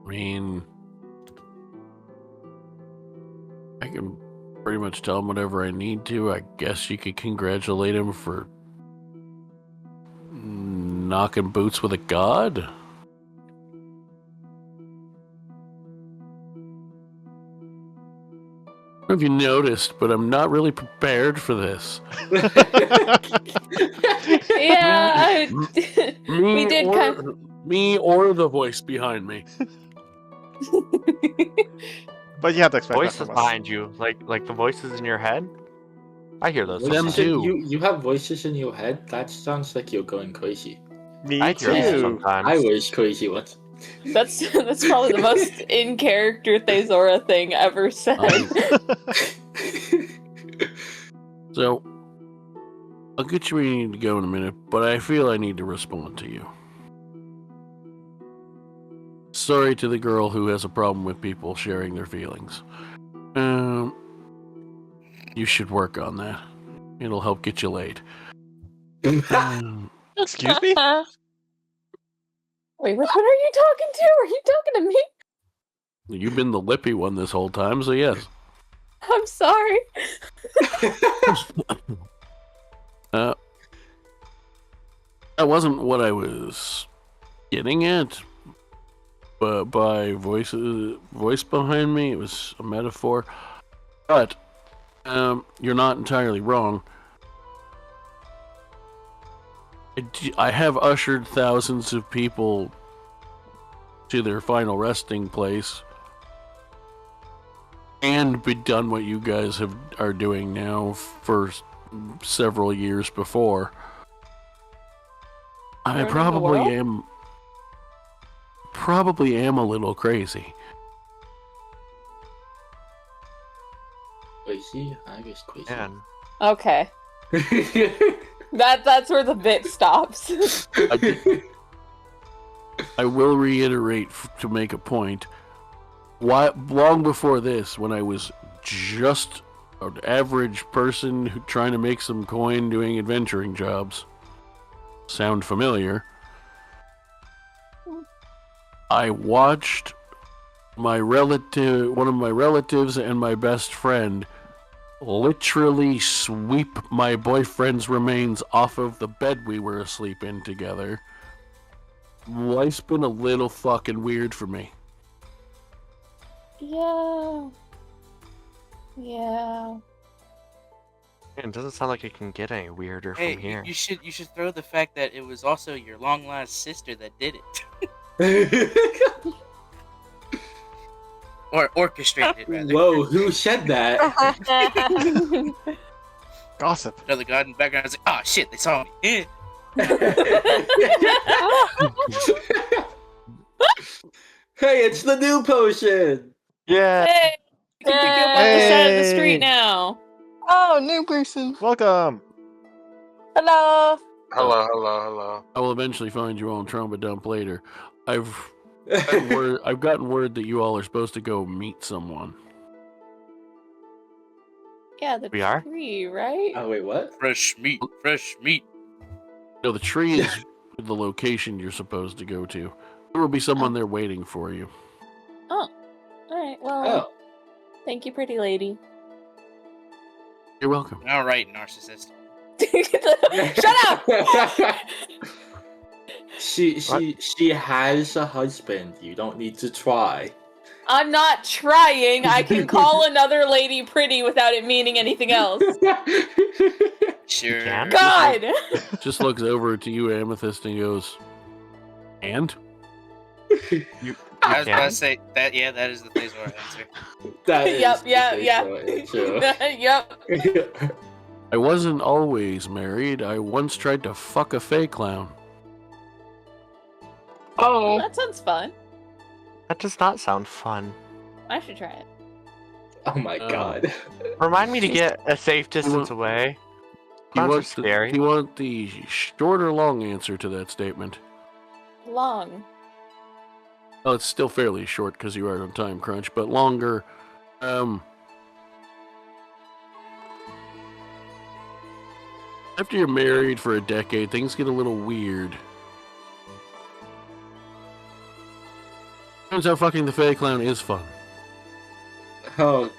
I mean, I can pretty much tell him whatever I need to. I guess you could congratulate him for knocking boots with a god. I don't know if you noticed, but I'm not really prepared for this. Yeah, we did or, kind of. Me or the voice behind me. But you have to expect that Voices from us. behind you, like the voices in your head. I hear those. Them sometimes. too. You have voices in your head? That sounds like you're going crazy. Me I hear them too. sometimes. I was crazy once. That's probably the most in character Thezora thing ever said. So, I'll get you where you need to go in a minute, but I feel I need to respond to you. Sorry to the girl who has a problem with people sharing their feelings. You should work on that. It'll help get you laid. Excuse me? Wait, what are you talking to? Are you talking to me? You've been the lippy one this whole time, so yes. I'm sorry. That wasn't what I was getting at. But by voice behind me, it was a metaphor. But you're not entirely wrong. I have ushered thousands of people to their final resting place, and be done what you guys are doing now for several years before. I Ruining the probably am a little crazy. Crazy? I was crazy. Man. Okay. That's where the bit stops. I will reiterate to make a point. Long before this, when I was just an average person trying to make some coin doing adventuring jobs, sound familiar? I watched one of my relatives and my best friend literally sweep my boyfriend's remains off of the bed we were asleep in together. Life's been a little fucking weird for me. Yeah. Yeah. It doesn't sound like it can get any weirder Hey, from here. you should throw the fact that it was also your long lost sister that did it. Or orchestrated it, rather. Whoa, who said that? Gossip. Another guy in the background was like, oh shit, they saw me. Hey, it's the new potion! Yeah. Hey! You can pick you up off the side of the Hey! street now. Oh, new person. Welcome. Hello. Hello. I will eventually find you all in Trauma Dump later. I've gotten word that you all are supposed to go meet someone. Yeah, the We are? tree, right? Oh, wait, what? Fresh meat, fresh meat. No, the tree is the location you're supposed to go to. There will be someone there waiting for you. Alright, well, Oh. thank you, pretty lady. You're welcome. All right, narcissist. Shut up! She has a husband. You don't need to try. I'm not trying. I can call another lady pretty without it meaning anything else. Sure. can? God! Just looks over to you, Amethyst, and goes, and? I was about can? to say that. Yeah, that is the Thezora answer. That is Yep, the yeah. answer. Yep. I wasn't always married. I once tried to fuck a fey clown. Oh. That sounds fun. That does not sound fun. I should try it. Oh my god. Remind me to get a safe distance away. Clowns are scary. Do you want the short or long answer to that statement? Long. Well, it's still fairly short because you are on time crunch, but longer. After you're married for a decade, things get a little weird. Turns out fucking the fey clown is fun. Oh.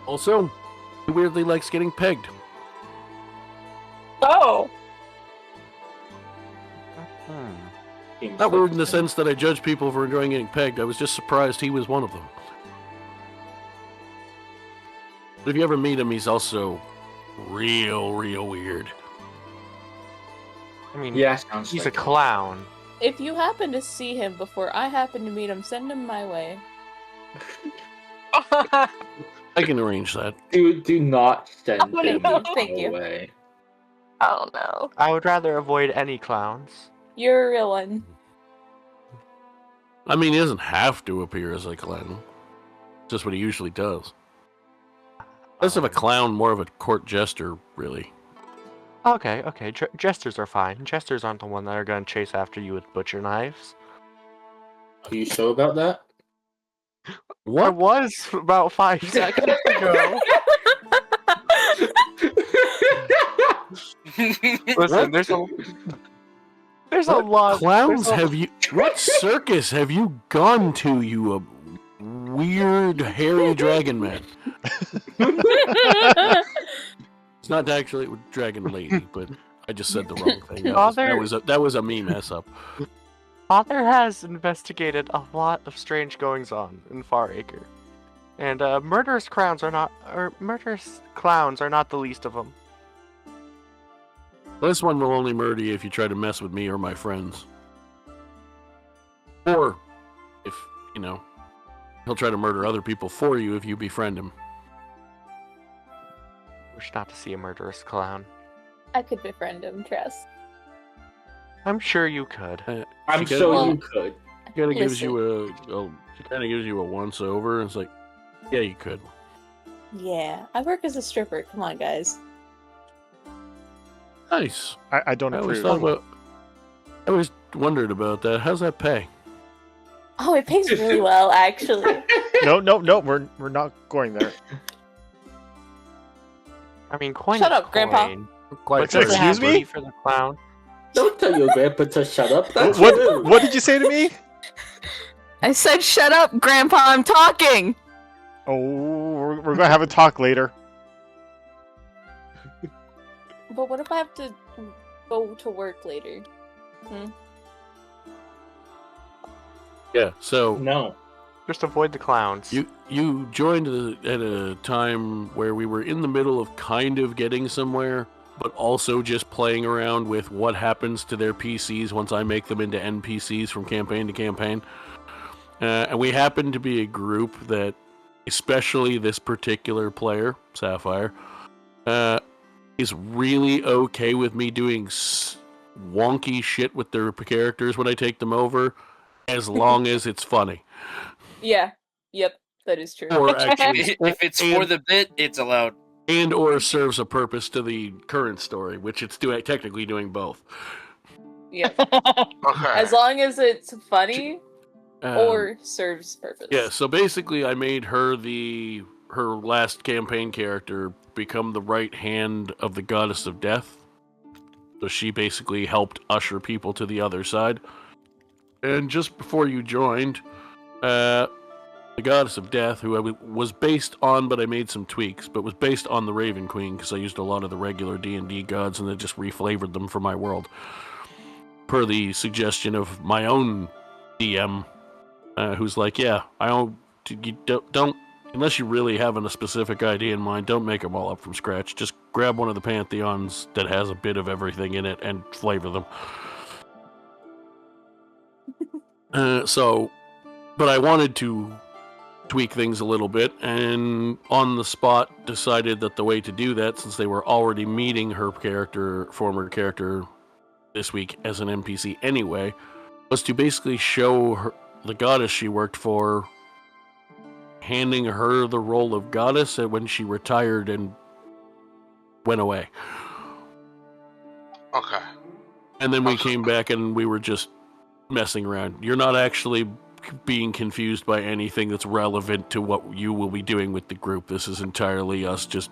Also, he weirdly likes getting pegged. Oh. Not weird in the sense that I judge people for enjoying getting pegged. I was just surprised he was one of them. But if you ever meet him, he's also real weird. I mean, Yeah, sounds he's like a clown. If you happen to see him before I happen to meet him, send him my way. I can arrange that. Do not send What do you him mean? Thank you. away. Oh no. I would rather avoid any clowns. You're a real one. I mean, he doesn't have to appear as a clown. Just what he usually does. Less of a clown, more of a court jester, really. Okay. Jesters are fine. Jesters aren't the one that are going to chase after you with butcher knives. Are you sure about that? I What? was about 5 seconds ago. Listen, there's a What lot. clowns there's a- have you? What circus have you gone to? You weird hairy dragon man. It's not actually a dragon lady, but I just said the wrong thing. That was a me mess up. Father has investigated a lot of strange goings on in Faracre, and murderous clowns are not the least of them. This one will only murder you if you try to mess with me or my friends, or if he'll try to murder other people for you if you befriend him. Wish not to see a murderous clown. I could befriend him, trust. I'm sure you could. I'm She sure kinda- you could. She kind of gives you she kind of gives you a once over, and it's like, yeah, you could. Yeah, I work as a stripper. Come on, guys. Nice. I don't I always approve. I always wondered about that. How's that pay? Oh, it pays really well, actually. No, we're not going there. I mean, coin Shut is up, Grandpa. coin. Quite But does it Excuse have me? to be for the clown? Don't tell your grandpa to shut up. That's What? rude. What did you say to me? I said, shut up, Grandpa, I'm talking! Oh, we're gonna have a talk later. But what if I have to go to work later? Yeah. So No. Just avoid the clowns. you joined at a time where we were in the middle of kind of getting somewhere, but also just playing around with what happens to their PCs once I make them into NPCs from campaign to campaign. And we happen to be a group that, especially this particular player, Sapphire, is really okay with me doing wonky shit with their characters when I take them over, as long as it's funny. Yeah. Yep. That is true. Or actually, If it's for the bit, it's allowed. and or serves a purpose to the current story, which it's technically doing both. Yep. Okay. As long as it's funny Um, or serves purpose. yeah. So basically, I made her her last campaign character become the right hand of the goddess of death. So she basically helped usher people to the other side. And just before you joined, the goddess of death, who I was based on, but I made some tweaks, but was based on the Raven Queen because I used a lot of the regular D&D gods and then just reflavored them for my world, per the suggestion of my own DM, who's like, yeah, you don't unless you really have a specific idea in mind, don't make them all up from scratch. Just grab one of the pantheons that has a bit of everything in it and flavor them. But I wanted to tweak things a little bit, and on the spot decided that the way to do that, since they were already meeting her former character this week as an NPC anyway, was to basically show her, the goddess she worked for, handing her the role of goddess when she retired and went away. Okay. And then we came back and we were just messing around. You're not actually being confused by anything that's relevant to what you will be doing with the group. This is entirely us just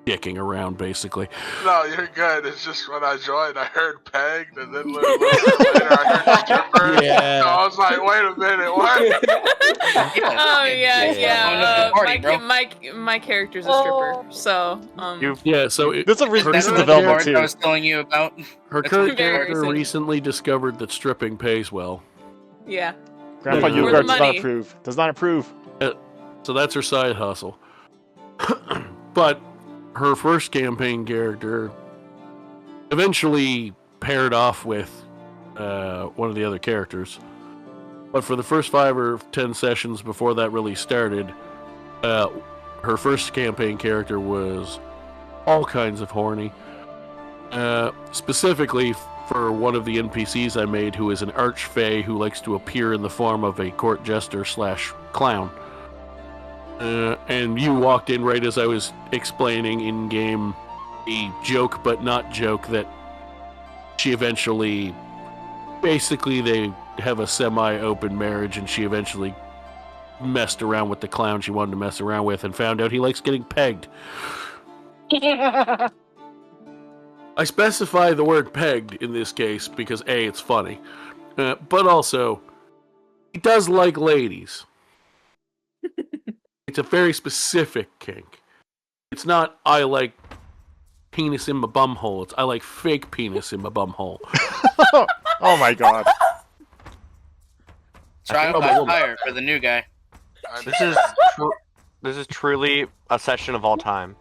dicking around, basically. No, you're good. It's just when I joined, I heard pegged, and then a little bit later, I heard stripper. Yeah. So I was like, wait a minute, what? Oh, yeah. Party, bro. My character's a stripper, so, Yeah, so This is a her recent the development part I too. was telling you about. her That's current very character recent. recently discovered that stripping pays well. yeah. Grandpa For the Yogurt does not money. approve. Does not approve. So that's her side hustle. But her first campaign character eventually paired off with one of the other characters. But for the first 5 or 10 sessions before that really started, Her first campaign character was all kinds of horny. Specifically for one of the NPCs I made, who is an archfey who likes to appear in the form of a court jester / clown. And you walked in right as I was explaining in-game a joke but not joke that she eventually... Basically, they have a semi-open marriage, and she eventually messed around with the clown she wanted to mess around with and found out he likes getting pegged. I specify the word pegged in this case because A, it's funny, but also, he does like ladies. It's a very specific kink. It's not, I like penis in my bumhole. It's, I like fake penis in my bumhole. Oh my god. Trial by fire for the new guy. This is truly a session of all time.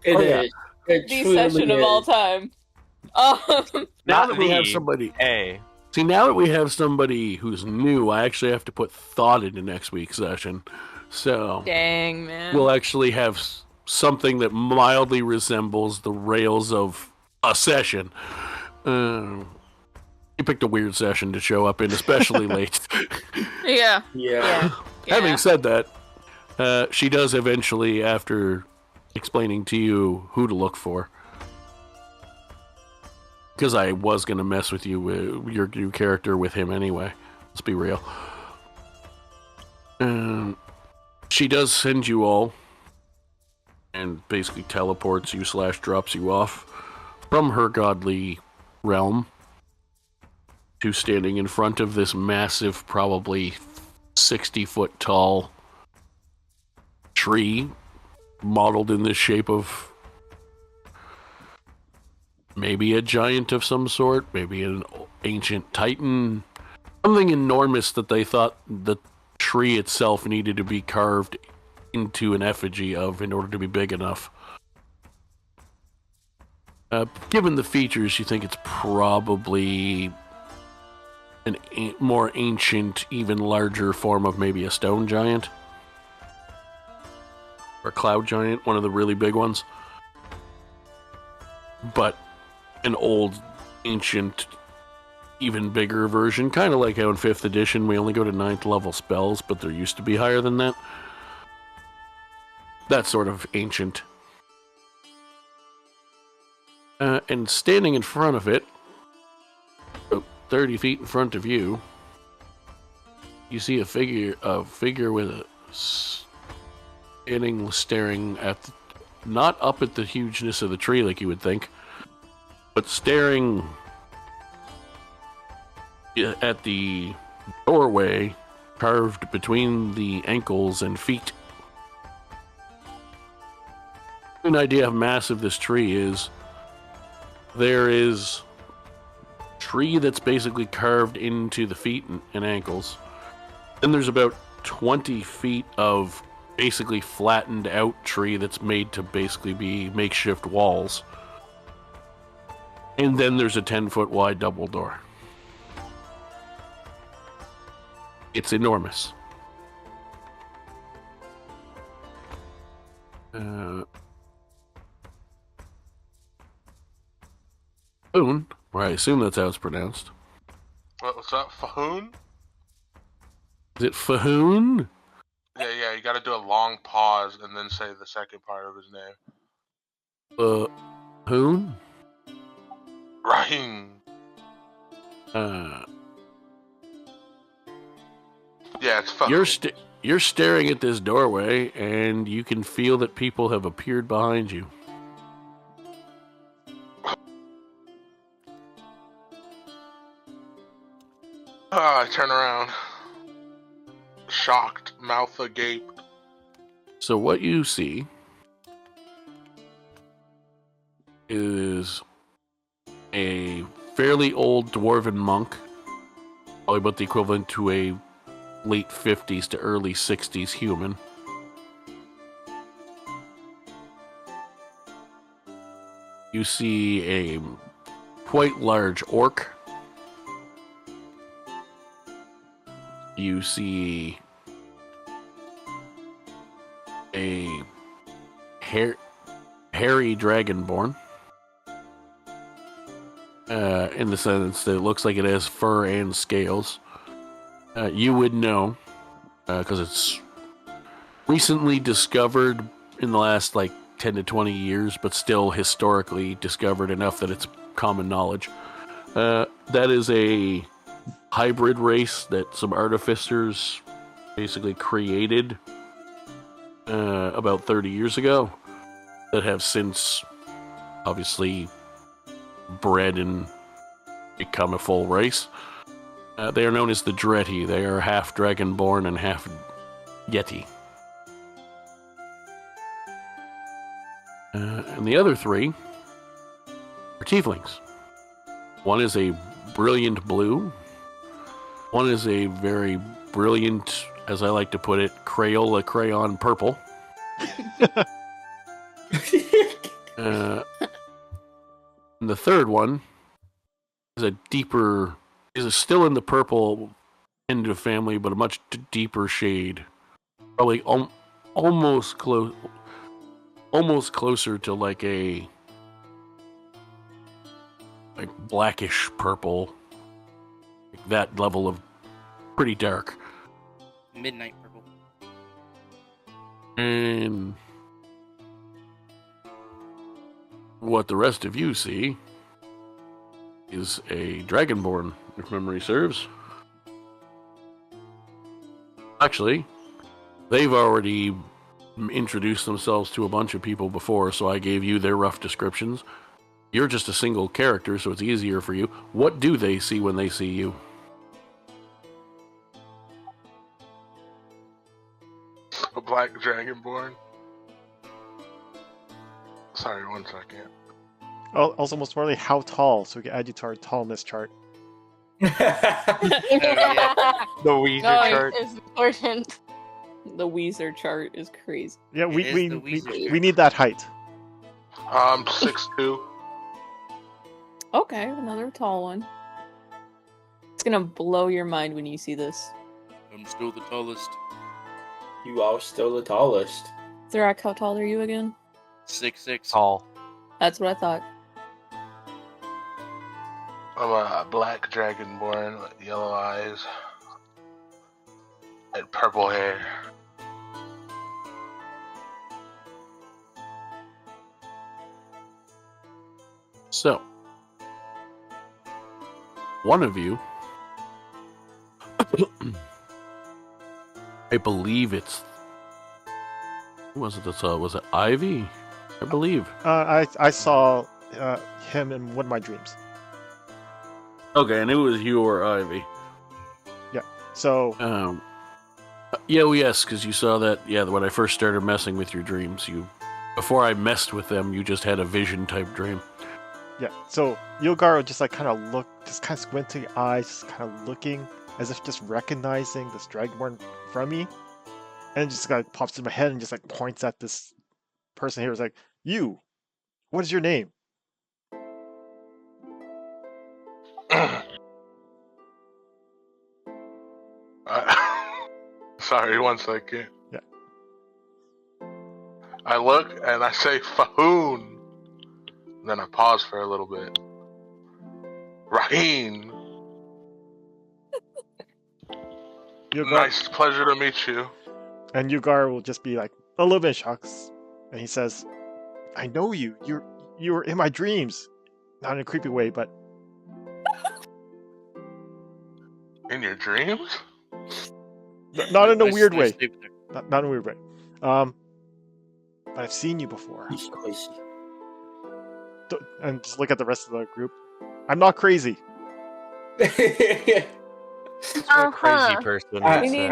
It is. It The truly session of is. all time. Now Not that we have the somebody... A. See, now that we have somebody who's new, I actually have to put thought into next week's session. So, Dang, man. we'll actually have something that mildly resembles the rails of a session. You picked a weird session to show up in, especially late. Yeah. Yeah. Having said that, she does eventually, after explaining to you who to look for, because I was going to mess with you, your new character, with him anyway. Let's be real. She does send you all, and basically teleports you / drops you off from her godly realm to standing in front of this massive, probably 60-foot tall tree modeled in the shape of maybe a giant of some sort, maybe an ancient titan, something enormous that they thought the tree itself needed to be carved into an effigy of in order to be big enough. Given the features, you think it's probably an more ancient, even larger form of maybe a stone giant. Or a cloud giant, one of the really big ones. But an old, ancient, even bigger version. Kind of like how in 5th edition we only go to 9th level spells, but there used to be higher than that. That sort of ancient. And standing in front of it, about 30 feet in front of you, you see a figure with a staring at, not up at the hugeness of the tree like you would think, but staring at the doorway carved between the ankles and feet. An idea of how massive this tree is. There is a tree that's basically carved into the feet and ankles. Then there's about 20 feet of basically flattened out tree that's made to basically be makeshift walls. And then there's a 10-foot wide double door. It's enormous. Fhun, or I assume that's how it's pronounced. What's that? Fhun? Is it Fhun? Yeah, you gotta do a long pause and then say the second part of his name. Fhun? Rahi. Yeah, it's Fhun. You're staring at this doorway, and you can feel that people have appeared behind you. I turn around. Shocked, mouth agape. So what you see is a fairly old dwarven monk, probably about the equivalent to a late 50s to early 60s human. You see a quite large orc. You see a a hairy dragonborn. In the sense that it looks like it has fur and scales. You would know, because it's recently discovered in the last 10 to 20 years, but still historically discovered enough that it's common knowledge. That is a hybrid race that some artificers basically created about 30 years ago, that have since obviously bred and become a full race. They are known as the Rahi. They are half dragonborn and half yeti. And the other three are tieflings. One is a brilliant blue. One is a very brilliant, as I like to put it, Crayola crayon purple. And the third one is a deeper, is still in the purple end of family, but a much deeper shade. Probably almost closer to a blackish purple. That level of pretty dark. Midnight purple. And what the rest of you see is a dragonborn, if memory serves. Actually, they've already introduced themselves to a bunch of people before, so I gave you their rough descriptions. You're just a single character, so it's easier for you. What do they see when they see you? A black dragonborn. Sorry, 1 second. Oh, also, most importantly, how tall, so we can add you to our tallness chart. The Weezer chart. It's important. The Weezer chart is crazy. Yeah, It is the Weezer we need that height. 6'2". Okay, another tall one. It's gonna blow your mind when you see this. I'm still the tallest. You are still the tallest. Thorak, how tall are you again? 6'6". Tall. That's what I thought. I'm a black dragonborn with yellow eyes and purple hair. So, one of you, I believe it's, who was it that saw it? Was it Ivy? I believe. I saw him in one of my dreams. Okay, and it was you or Ivy. So Yes, because you saw that. Yeah, when I first started messing with your dreams, before I messed with them, you just had a vision type dream. yeah, so Yilgar would just kind of squinting eyes, just kind of looking as if just recognizing this dragonborn from me, and it just pops in my head and just points at this person here. It's like, you, what is your name? Sorry, 1 second. Yeah. I look and I say Fhun. Then I pause for a little bit. Rahi. Nice, pleasure to meet you. And Yugar will just be a little bit shocked, and he says, I know you. You were in my dreams. Not in a creepy way, but In your dreams? not in a Nice- weird nice way. statement there. Not in a weird way. But I've seen you before. And just look at the rest of the group. I'm not crazy. You're a crazy person. We need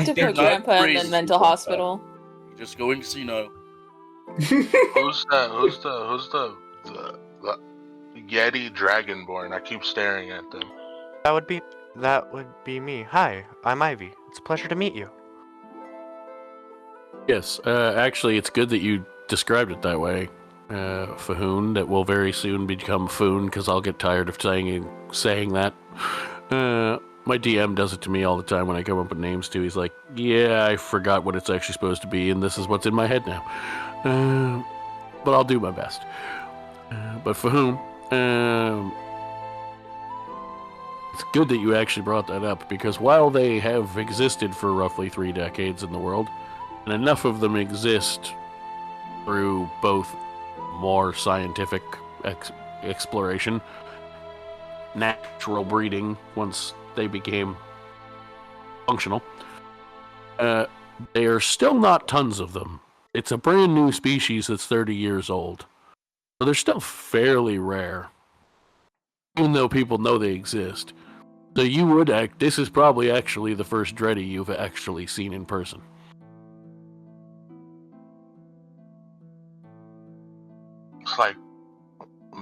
to put not Grandpa in crazy the mental people. hospital. Just going senile. Who's the Yeti Dragonborn? I keep staring at them. That would be me. Hi, I'm Ivy. It's a pleasure to meet you. Yes, actually, it's good that you described it that way, Fhun. That will very soon become Fhun, because I'll get tired of saying that. My DM does it to me all the time when I come up with names too. He's like, "Yeah, I forgot what it's actually supposed to be, and this is what's in my head now." But I'll do my best. But Fhun, it's good that you actually brought that up, because while they have existed for roughly 3 decades in the world, and enough of them exist through both more scientific exploration, natural breeding once they became functional, they are still not tons of them. It's a brand new species that's 30 years old. So they're still fairly rare, even though people know they exist. So you would this is probably actually the first Dreddy you've actually seen in person. It's like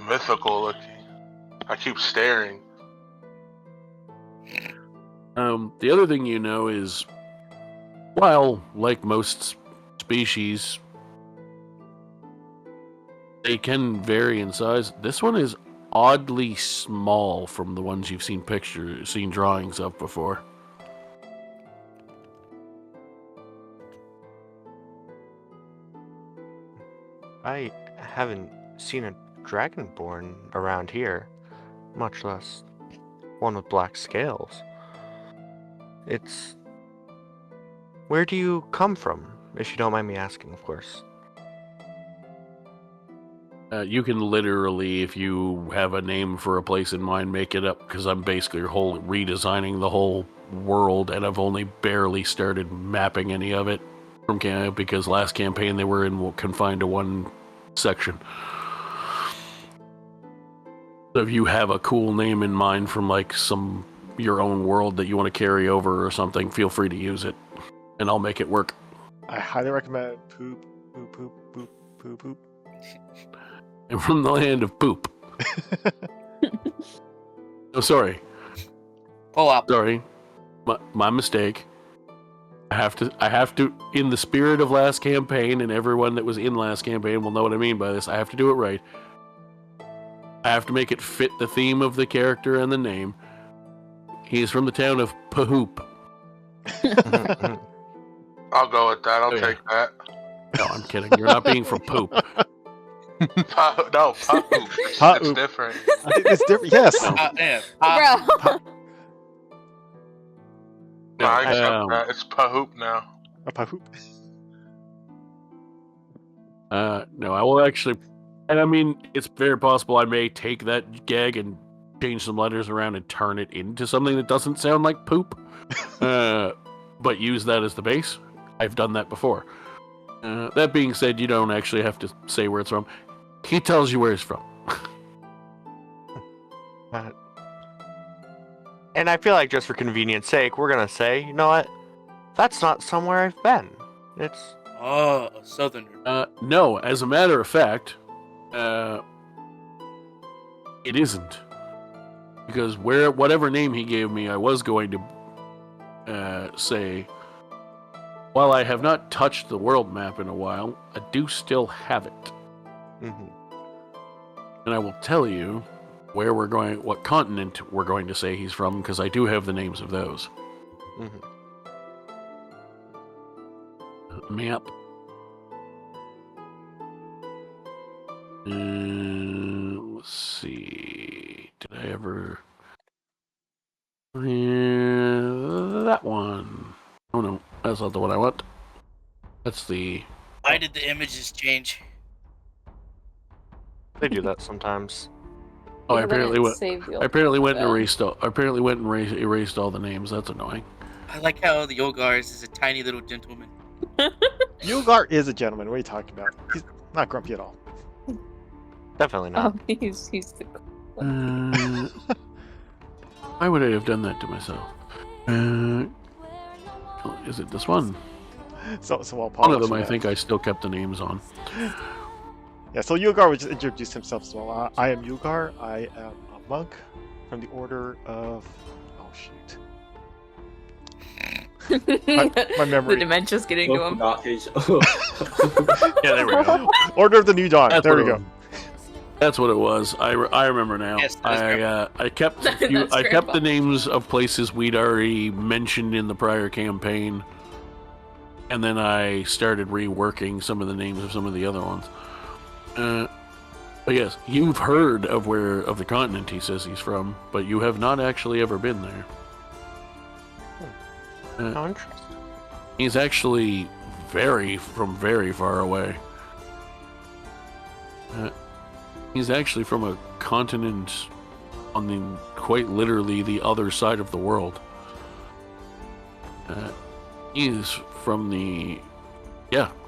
mythical looking. I keep staring. The other thing you know is, while, like most species, they can vary in size, this one is oddly small from the ones you've seen drawings of before. I haven't seen a dragonborn around here, much less one with black scales. Where do you come from, if you don't mind me asking, of course? You can literally, if you have a name for a place in mind, make it up, because I'm basically redesigning the whole world, and I've only barely started mapping any of it from because last campaign they were confined to one section. So if you have a cool name in mind from like your own world that you want to carry over or something, feel free to use it, and I'll make it work. I highly recommend poop, poop, poop, poop, poop, poop. And from the land of poop. Oh, sorry. Pull up. Sorry. My mistake. I have to, in the spirit of last campaign, and everyone that was in last campaign will know what I mean by this, I have to do it right. I have to make it fit the theme of the character and the name. He's from the town of Pahoop. I'll go with that. I'll take that. No, I'm kidding. You're not being from poop. No, Pahoop. It's different. I think it's different. Yes. Bro. No, I accept that. It's Pahoop now. A Pahoop. No, I will actually, and I mean, it's very possible I may take that gag and change some letters around and turn it into something that doesn't sound like poop, but use that as the base. I've done that before. That being said, you don't actually have to say where it's from. He tells you where it's from. And I feel like just for convenience sake, we're gonna say, you know what? That's not somewhere I've been. It's a southerner. No, as a matter of fact, it isn't. Because whatever name he gave me, I was going to say, while I have not touched the world map in a while, I do still have it. Mm-hmm. And I will tell you what continent we're going to say he's from, because I do have the names of those. Mm-hmm. Map. Let's see. Did I ever... that one. Oh no, that's not the one I want. That's the... Why did the images change? They do that sometimes. Oh, I Yeah, apparently but it apparently went and Yeah. erased all the names. That's annoying. I like how the Yogars is a tiny little gentleman. Yulgar is a gentleman. What are you talking about? He's not grumpy at all. Definitely not. Oh, he's the Why would I have done that to myself? Is it this one? So well, One of them, I think I still kept the names on. Yeah, so Yulgar would just introduce himself as well. I am Yulgar. I am a monk from the order of... Oh, shoot. My memory. The dementia's getting to him. Knockers. Yeah, there we go. Order of the New Dawn. That's there we what go. That's what it was. I remember now. Yes, that was I kept a few, That's I kept the Grandpa. names of places we'd already mentioned in the prior campaign, and then I started reworking some of the names of some of the other ones. But yes, you've heard of the continent he says he's from, but you have not actually ever been there. How interesting. He's actually very far away. He's actually from a continent on quite literally the other side of the world. He's from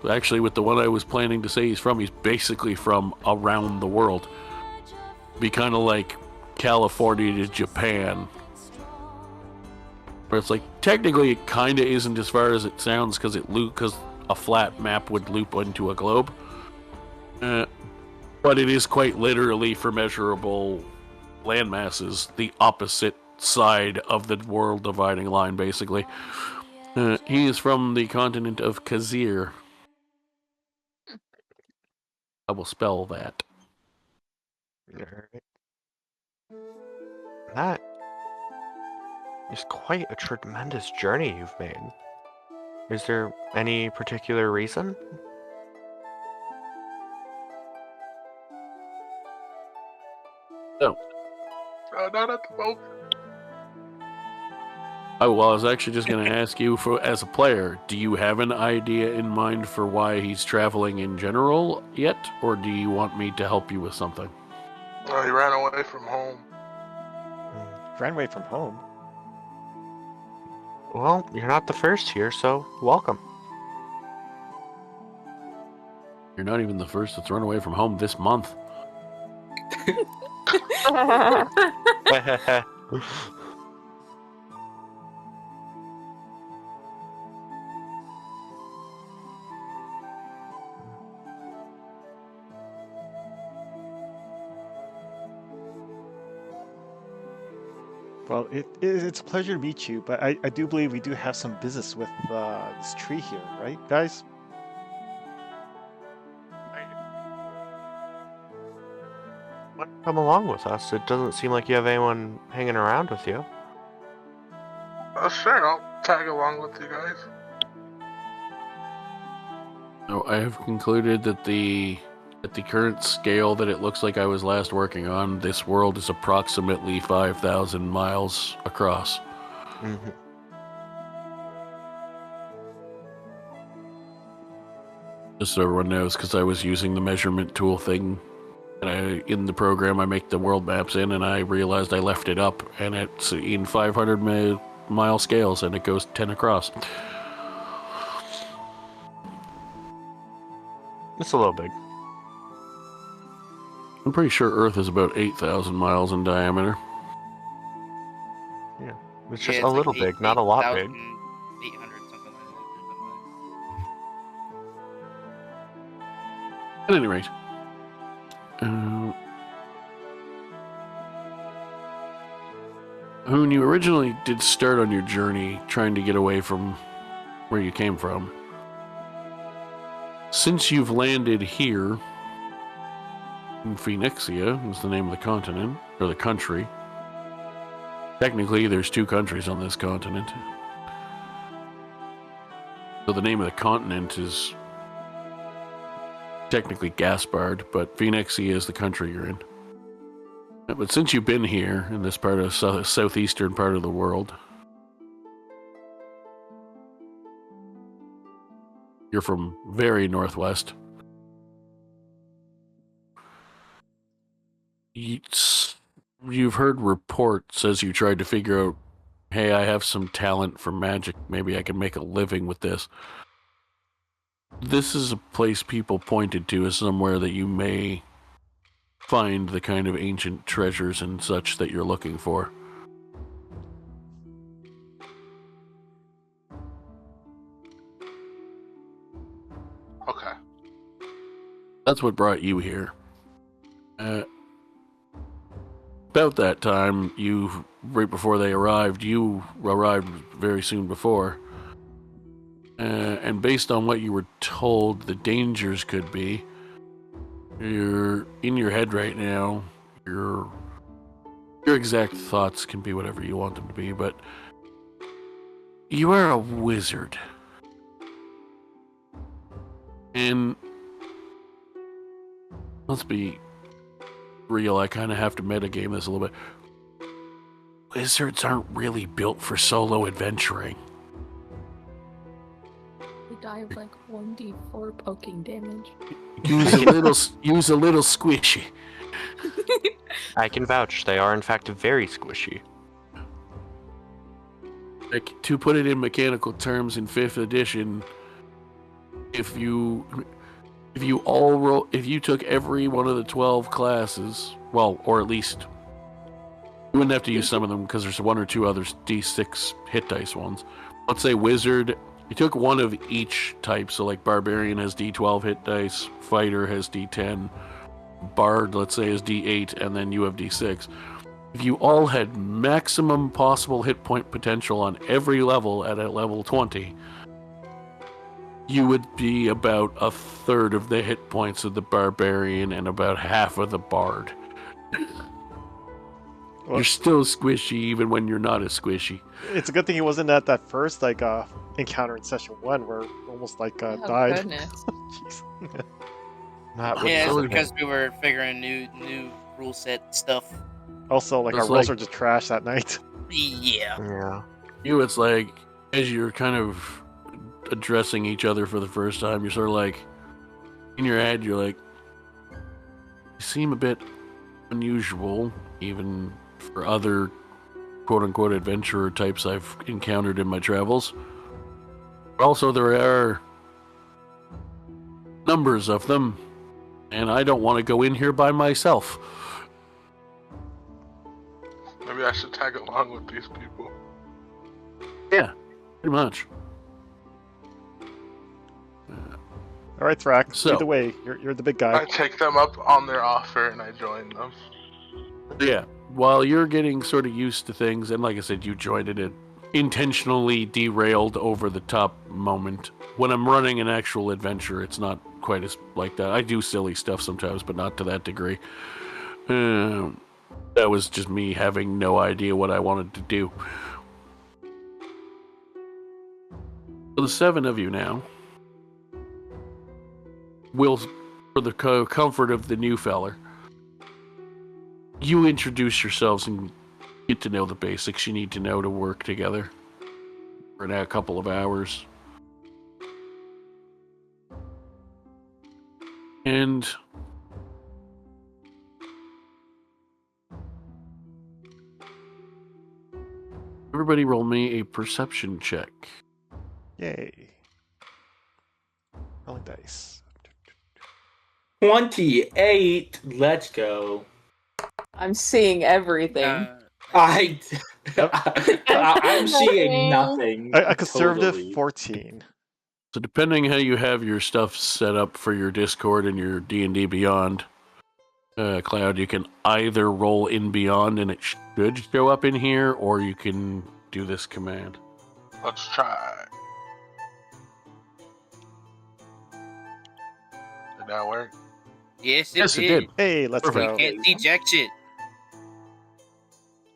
actually with the one I was planning to say he's basically from around the world. Be kind of like California to Japan. Where it's like, technically it kind of isn't as far as it sounds because a flat map would loop into a globe. But it is quite literally, for measurable land masses, the opposite side of the world dividing line, basically. He is from the continent of Kazir. I will spell that. Alright. That is quite a tremendous journey you've made. Is there any particular reason? No. Not at the moment. I was actually just going to ask you, as a player, do you have an idea in mind for why he's traveling in general yet, or do you want me to help you with something? He ran away from home. Ran away from home. Well, you're not the first here, so welcome. You're not even the first that's run away from home this month. Well, it's a pleasure to meet you, but I do believe we do have some business with this tree here, right, guys? Come along with us. It doesn't seem like you have anyone hanging around with you. Sure, I'll tag along with you guys. So I have concluded that at the current scale that it looks like I was last working on, this world is approximately 5,000 miles across. Mm-hmm. Just so everyone knows, because I was using the measurement tool thing. And in the program, I make the world maps in, and I realized I left it up, and it's in 500-mile scales, and it goes 10 across. It's a little big. I'm pretty sure Earth is about 8,000 miles in diameter. Yeah, it's just a little big, not a lot big. 800, something like that. At any rate, when you originally did start on your journey trying to get away from where you came from, since you've landed here in Phoenixia, is the name of the continent, or the country. Technically, there's two countries on this continent. So the name of the continent is technically Gaspard, but Phoenixia is the country you're in. But since you've been here in this part of southeastern part of the world, you're from very northwest. You've heard reports as you tried to figure out, hey, I have some talent for magic. Maybe I can make a living with this. This is a place people pointed to as somewhere that you may find the kind of ancient treasures and such that you're looking for. Okay. That's what brought you here. About that time, right before they arrived, you arrived very soon before. And based on what you were told the dangers could be, You're in your head right now. Your exact thoughts can be whatever you want them to be, but you are a wizard. And let's be real, I kind of have to metagame this a little bit. Wizards aren't really built for solo adventuring. We die of like 1d4 poking damage. Use a little squishy. I can vouch, they are in fact very squishy. Like, to put it in mechanical terms in 5th edition, if you took every one of the 12 classes, well, or at least you wouldn't have to use some of them because there's one or two others D6 hit dice ones. Let's say wizard, you took one of each type, so like barbarian has D12 hit dice, fighter has D10, bard, let's say, is D8, and then you have D6. If you all had maximum possible hit point potential on every level at a level 20, you would be about a third of the hit points of the barbarian and about half of the bard. Well, you're still squishy even when you're not as squishy. it's a good thing he wasn't at that first encounter in session 1 where almost died. Goodness. Jeez. That would Yeah, it's really because we were figuring new rule set stuff. Also, our It's rolls like- were just trash that night. Yeah. Yeah. It's like, as you're kind of addressing each other for the first time, you're sort of like, in your head, you're like, you seem a bit unusual, even for other quote-unquote adventurer types I've encountered in my travels. Also, there are numbers of them, and I don't want to go in here by myself. Maybe I should tag along with these people. Yeah, pretty much. All right, Thrak, So- lead the way. You're the big guy. I take them up on their offer and I join them. Yeah, while you're getting sort of used to things, and like I said, you joined in an intentionally derailed over the top moment. When I'm running an actual adventure, it's not quite as like that. I do silly stuff sometimes, but not to that degree. That was just me having no idea what I wanted to do. So the 7 of you now will, for the comfort of the new feller, you introduce yourselves and get to know the basics you need to know to work together for a couple of hours. And everybody roll me a perception check. Yay. Rolling dice. 28. Let's go. I'm seeing everything. I'm seeing nothing. A conservative totally. 14. So depending how you have your stuff set up for your Discord and your D&D Beyond, Cloud, you can either roll in Beyond and it should show up in here, or you can do this command. Let's try. Did that work? Yes, Yes, it did. Hey, let's Perfect. go. Can't see jack shit.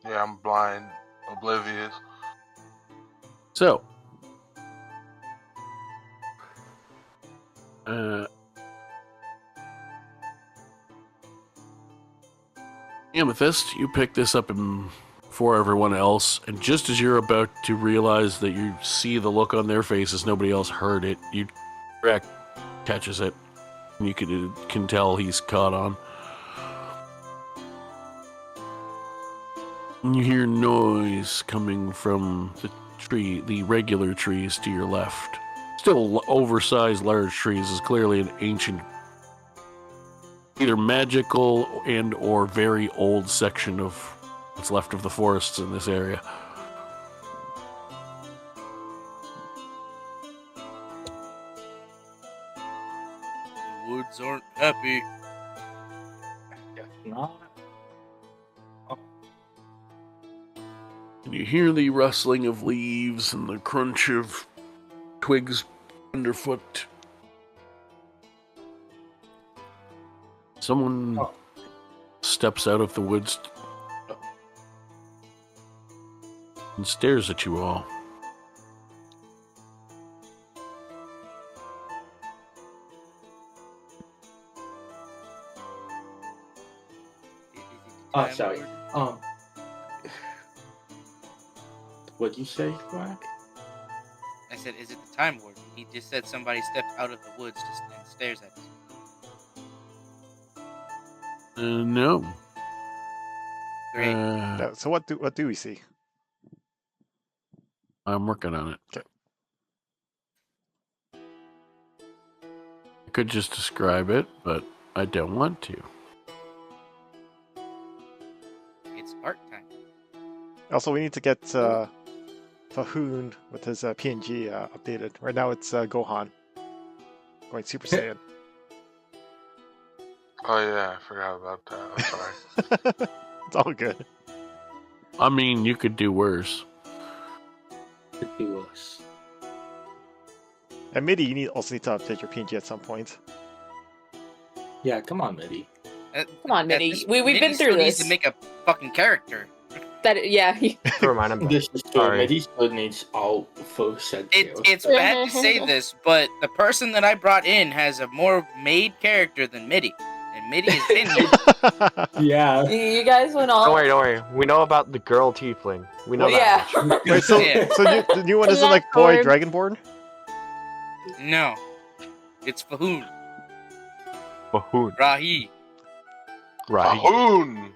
Yeah, I'm blind, oblivious. So, Amethyst, you pick this up before everyone else, and just as you're about to realize that you see the look on their faces, nobody else heard it, Rack catches it, and you can tell he's caught on. And you hear noise coming from the regular trees to your left. Still oversized large trees, is clearly an ancient, either magical and or very old section of what's left of the forests in this area. The woods aren't happy. Guess not. And you hear the rustling of leaves and the crunch of twigs underfoot. Someone steps out of the woods and stares at you all. Oh, sorry. What'd you say, Black? I said, is it the Time Warden? He just said somebody stepped out of the woods and stares at us. No. Great. So what do we see? I'm working on it. Okay. I could just describe it, but I don't want to. It's art time. Also, we need to get Fhun with his PNG updated. Right now it's Gohan going Super Saiyan. Oh yeah, I forgot about that. I'm sorry. It's all good. I mean, you could do worse. Could be worse. And MIDI, you also need to update your PNG at some point. Yeah, come on, Mitty. Come on, Minnie. This- We've Minnie been still through needs this. to make a fucking character. Yeah. To remind him. This is true. Sorry. Mitty still needs all full set. It's bad to say this, but the person that I brought in has a more made character than Mitty. And Mitty has been here. Yeah. You guys went all. Don't worry. We know about the girl tiefling. We know that. Yeah. much. Wait, so Yeah. the new one isn't like Boy Dragonborn? No. It's Fhun. Fhun. Rahi. Right. Ahoon!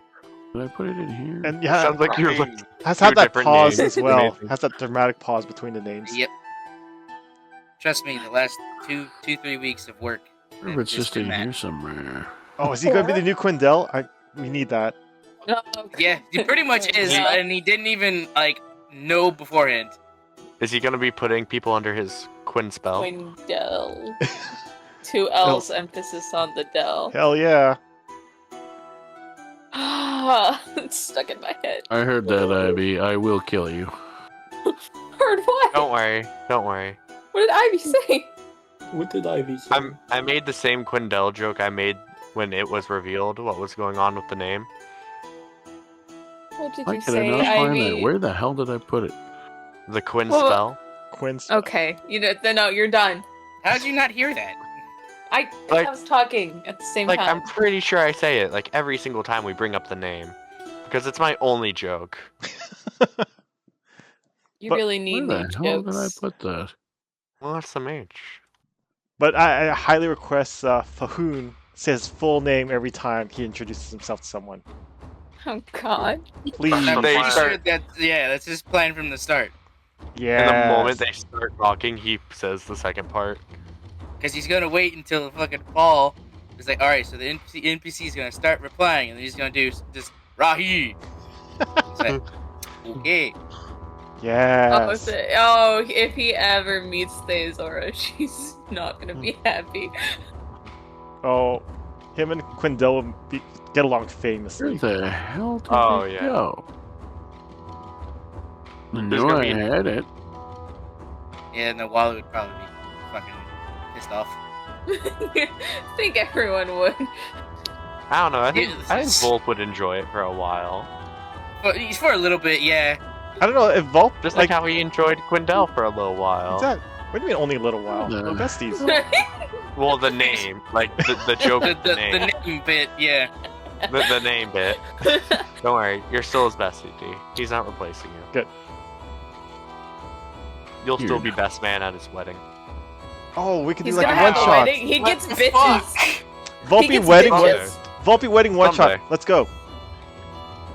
Did I put it in here? And yeah, Sounds like you're Rahi. looking. has to have two that different pause names. as well. Amazing. Has that dramatic pause between the names. Yep. Trust me, the last 3 weeks of work. Or if it's just in been that. here somewhere. Oh, is he going to be the new Quindel? We need that. Yeah, he pretty much is, Yeah. and he didn't even, know beforehand. Is he gonna be putting people under his Quinn spell? Quindel. 2 L's, emphasis on the del. Hell yeah. It's stuck in my head. I heard that, Ivy. I will kill you. Heard what? Don't worry. What did Ivy say? What did Ivy say? I made the same Quindel joke I made when it was revealed what was going on with the name. What did Why you could I say, not find Ivy? that? Where the hell did I put it? The Quinn Well, spell. Quinn's. Okay, no, you're done. How did you not hear that? I Like- was talking at the same Like, time. I'm pretty sure I say it, like, every single time we bring up the name. Because it's my only joke. You but really Where need the new hell did I jokes. put that? Well, that's some H. But I highly request Fhun say his full name every time he introduces himself to someone. Oh God. Please. I'm They pretty start- sure that's his plan from the start. Yeah. And the moment they start talking, he says the second part. Because he's gonna wait until the fucking fall. He's like, alright, so the NPC is gonna start replying, and then he's gonna do just Rahi. It's like, okay. Yes. If he ever meets Theozora, she's not gonna be happy. Oh, him and Quindel will get along Where famously. the hell did Oh, it yeah. go? I There's knew gonna I be- had it. Yeah, and then Wally would probably be fucking pissed off. I think everyone would. I don't know, I think Yeah, Wolf would enjoy it for a while. But for a little bit, yeah. I don't know if Volp Just like how he enjoyed Quindel for a little while. What's that? What do you mean only a little while? No. We're besties. Well, the name. Like, the joke The, of the the name. name bit, yeah. The name bit. Don't worry, you're still his bestie, D. He's not replacing you. Good. You'll still Weird. be best man at his wedding. Oh, we could do He's like gonna a one have a shot. wedding. He What gets the bitches. fuck? He Volpe gets wedding. bitches. Volpe wedding one shot. Someday. Let's go.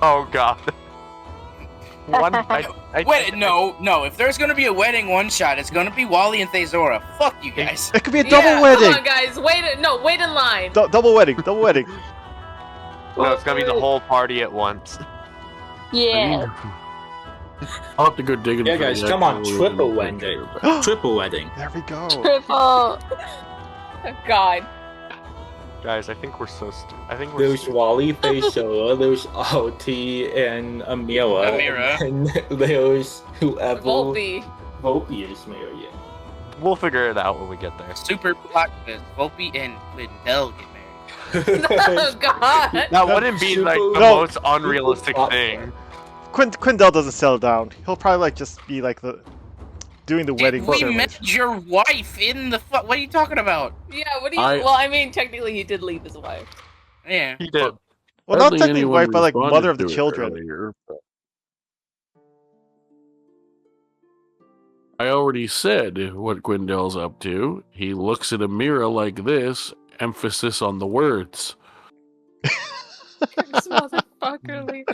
Oh god. Wait, no. If there's gonna be a wedding one shot, it's gonna be Wally and Theozora. Fuck you guys. It could be a Yeah, double wedding. Come on, guys. Wait in line. Double wedding. Double wedding. No, it's gonna be the whole party at once. Yeah. I'll have to go digging. Yeah, for guys, the come on, actual triple wedding wedding. picture, but- Triple wedding. There we go. Triple. Oh, God. Guys, I think we're so I think we're There's stupid. Wally, Theozora, there's Alti, and Amira. Amira. And there's whoever Volpe. Volpe is marrying. We'll figure it out when we get there. Super plot twist. Volpe and Quindel get married. Oh God. That wouldn't be like the No. most unrealistic thing. Quindell doesn't settle down. He'll probably like just be like doing the wedding We ceremony. met your wife in the What are you talking about? Yeah, what do you? I- Well, I mean, technically, he did leave his wife. Yeah. He did. Well, not Hardly technically anyone wife, but like responded mother of the to it children. earlier, but I already said what Gwendol's up to. He looks at a mirror like this, emphasis on the words. This motherfucker. Lee.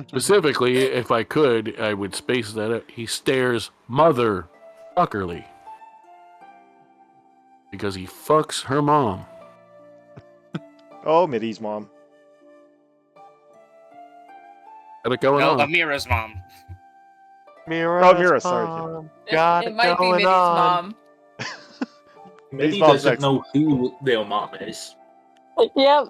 Specifically, if I could, I would space that out. He stares motherfuckerly. Because he fucks her mom. Oh, Middy's mom. Got it going No, on. Amira's mom. Mira, sorry, mom. It, Got it might be going Minnie's on. mom. Maybe he mom's doesn't next. know who their mom is. Yep.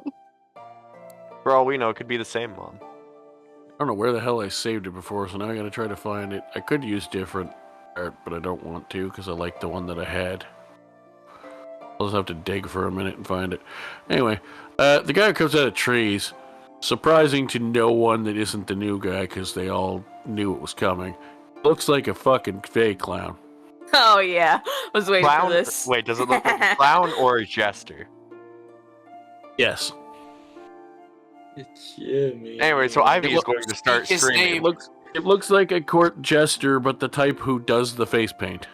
For all we know, it could be the same mom. I don't know where the hell I saved it before, so now I gotta try to find it. I could use different art, but I don't want to because I like the one that I had. I'll just have to dig for a minute and find it. Anyway, the guy who comes out of trees, surprising to no one that isn't the new guy because they all knew it was coming, looks like a fucking fake clown. Oh yeah. Was waiting Clown? for this. Wait, does it look like a clown or a jester? Yes. It's Jimmy. Anyway, so Ivy is look- going to start his screaming. name. It looks like a court jester, but the type who does the face paint.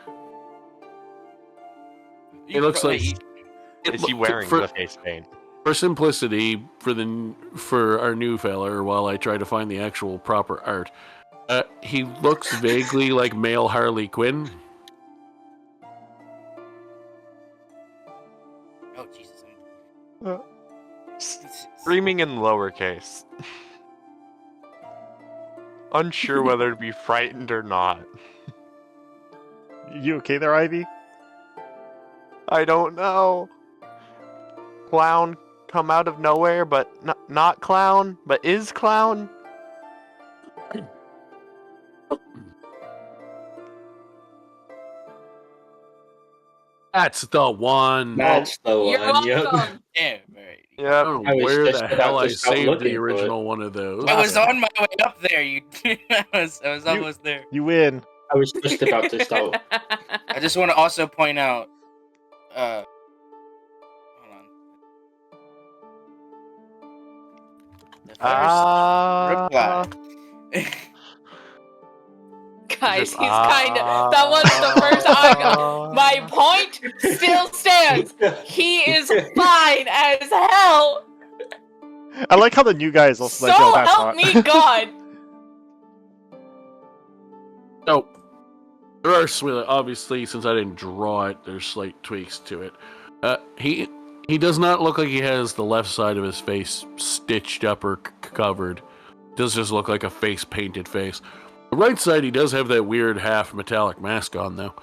It looks like Is he wearing for, the face paint? for simplicity for our new fella, while I try to find the actual proper art. He looks vaguely like male Harley Quinn. Oh Jesus. Screaming in lowercase. Unsure whether to be frightened or not. You okay there, Ivy? I don't know. Clown come out of nowhere, but not clown, but is clown? That's the one. That's the You're one. Yep. welcome. Yeah, right. I Yep. don't know I was where just the about hell to I start saved looking the for it. original one of those. I was on my way up there. I was almost there. You win. I was just about to start. I just want to also point out. Hold on. The first reply. Guys, he's kind of. That was the first I. My point still stands. He is fine as hell. I like how the new guy is also like, So yo, that's help hot. me God. Oh, there are obviously, since I didn't draw it, there's slight tweaks to it. He does not look like he has the left side of his face stitched up or covered. It does just look like a face painted face. The right side, he does have that weird half metallic mask on though,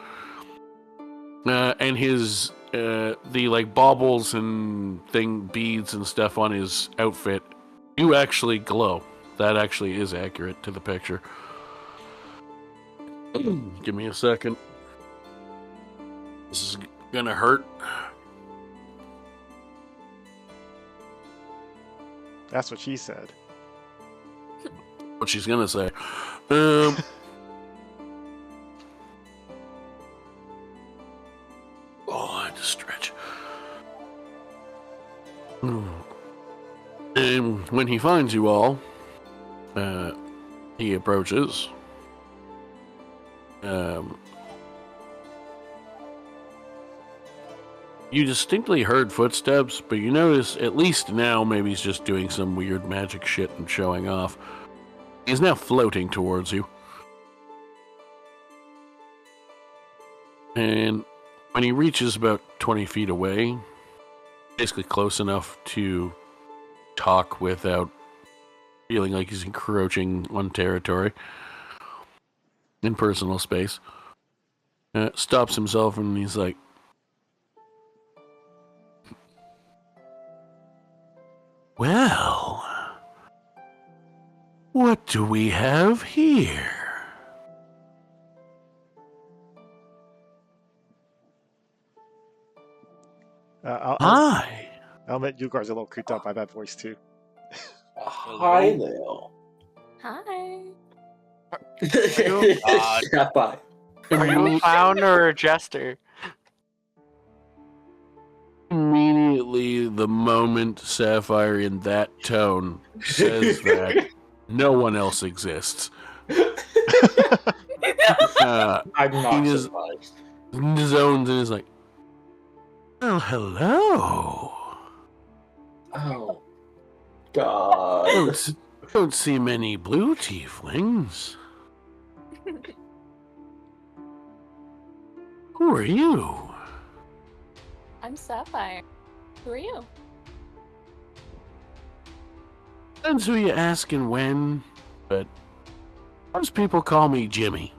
and his the like baubles and beads and stuff on his outfit do actually glow. That actually is accurate to the picture. Give me a second. This is gonna hurt. That's what she said. What she's gonna say. I had to stretch. When he finds you all, he approaches. You distinctly heard footsteps, but you notice, at least now, maybe he's just doing some weird magic shit and showing off. He's now floating towards you. And when he reaches about 20 feet away, basically close enough to talk without feeling like he's encroaching on territory in personal space, stops himself and he's like, well, what do we have here? I'll Hi. I'll admit Yugar's a little creeped out by that voice too. Hi there. Hi. Yeah, bye. Are you a clown or a jester? Immediately, the moment Sapphire in that tone says that, no one else exists. I'm not he is- surprised. Zones and is like, well, hello. Oh, God. Don't see many blue tieflings. Who are you? I'm Sapphire. Who are you? Depends who you ask and when, but most people call me Jimmy.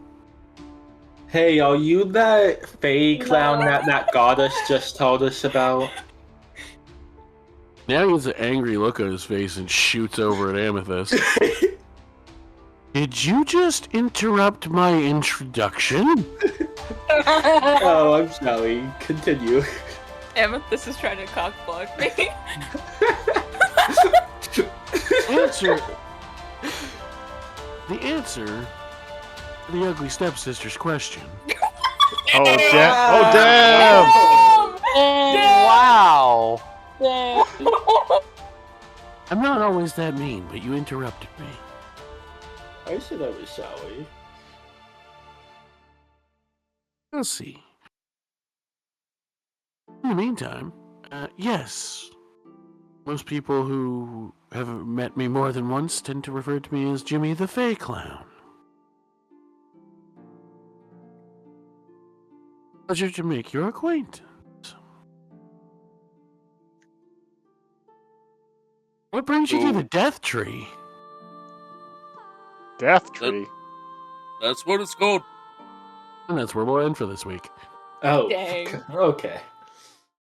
Hey, are you that fey clown that goddess just told us about? Now he has an angry look on his face and shoots over at Amethyst. Did you just interrupt my introduction? Oh, I'm sorry. Continue. Amethyst is trying to cock block me. The answer to the ugly stepsister's question. Oh damn! Wow. I'm not always that mean, but you interrupted me. I said I was sorry. We'll see. In the meantime, yes. Most people who have met me more than once tend to refer to me as Jimmy the Fey Clown. Pleasure to make your acquaintance. What brings you to the Death Tree? Death Tree. That's what it's called. And that's where we'll end for this week. Oh, Dang. okay.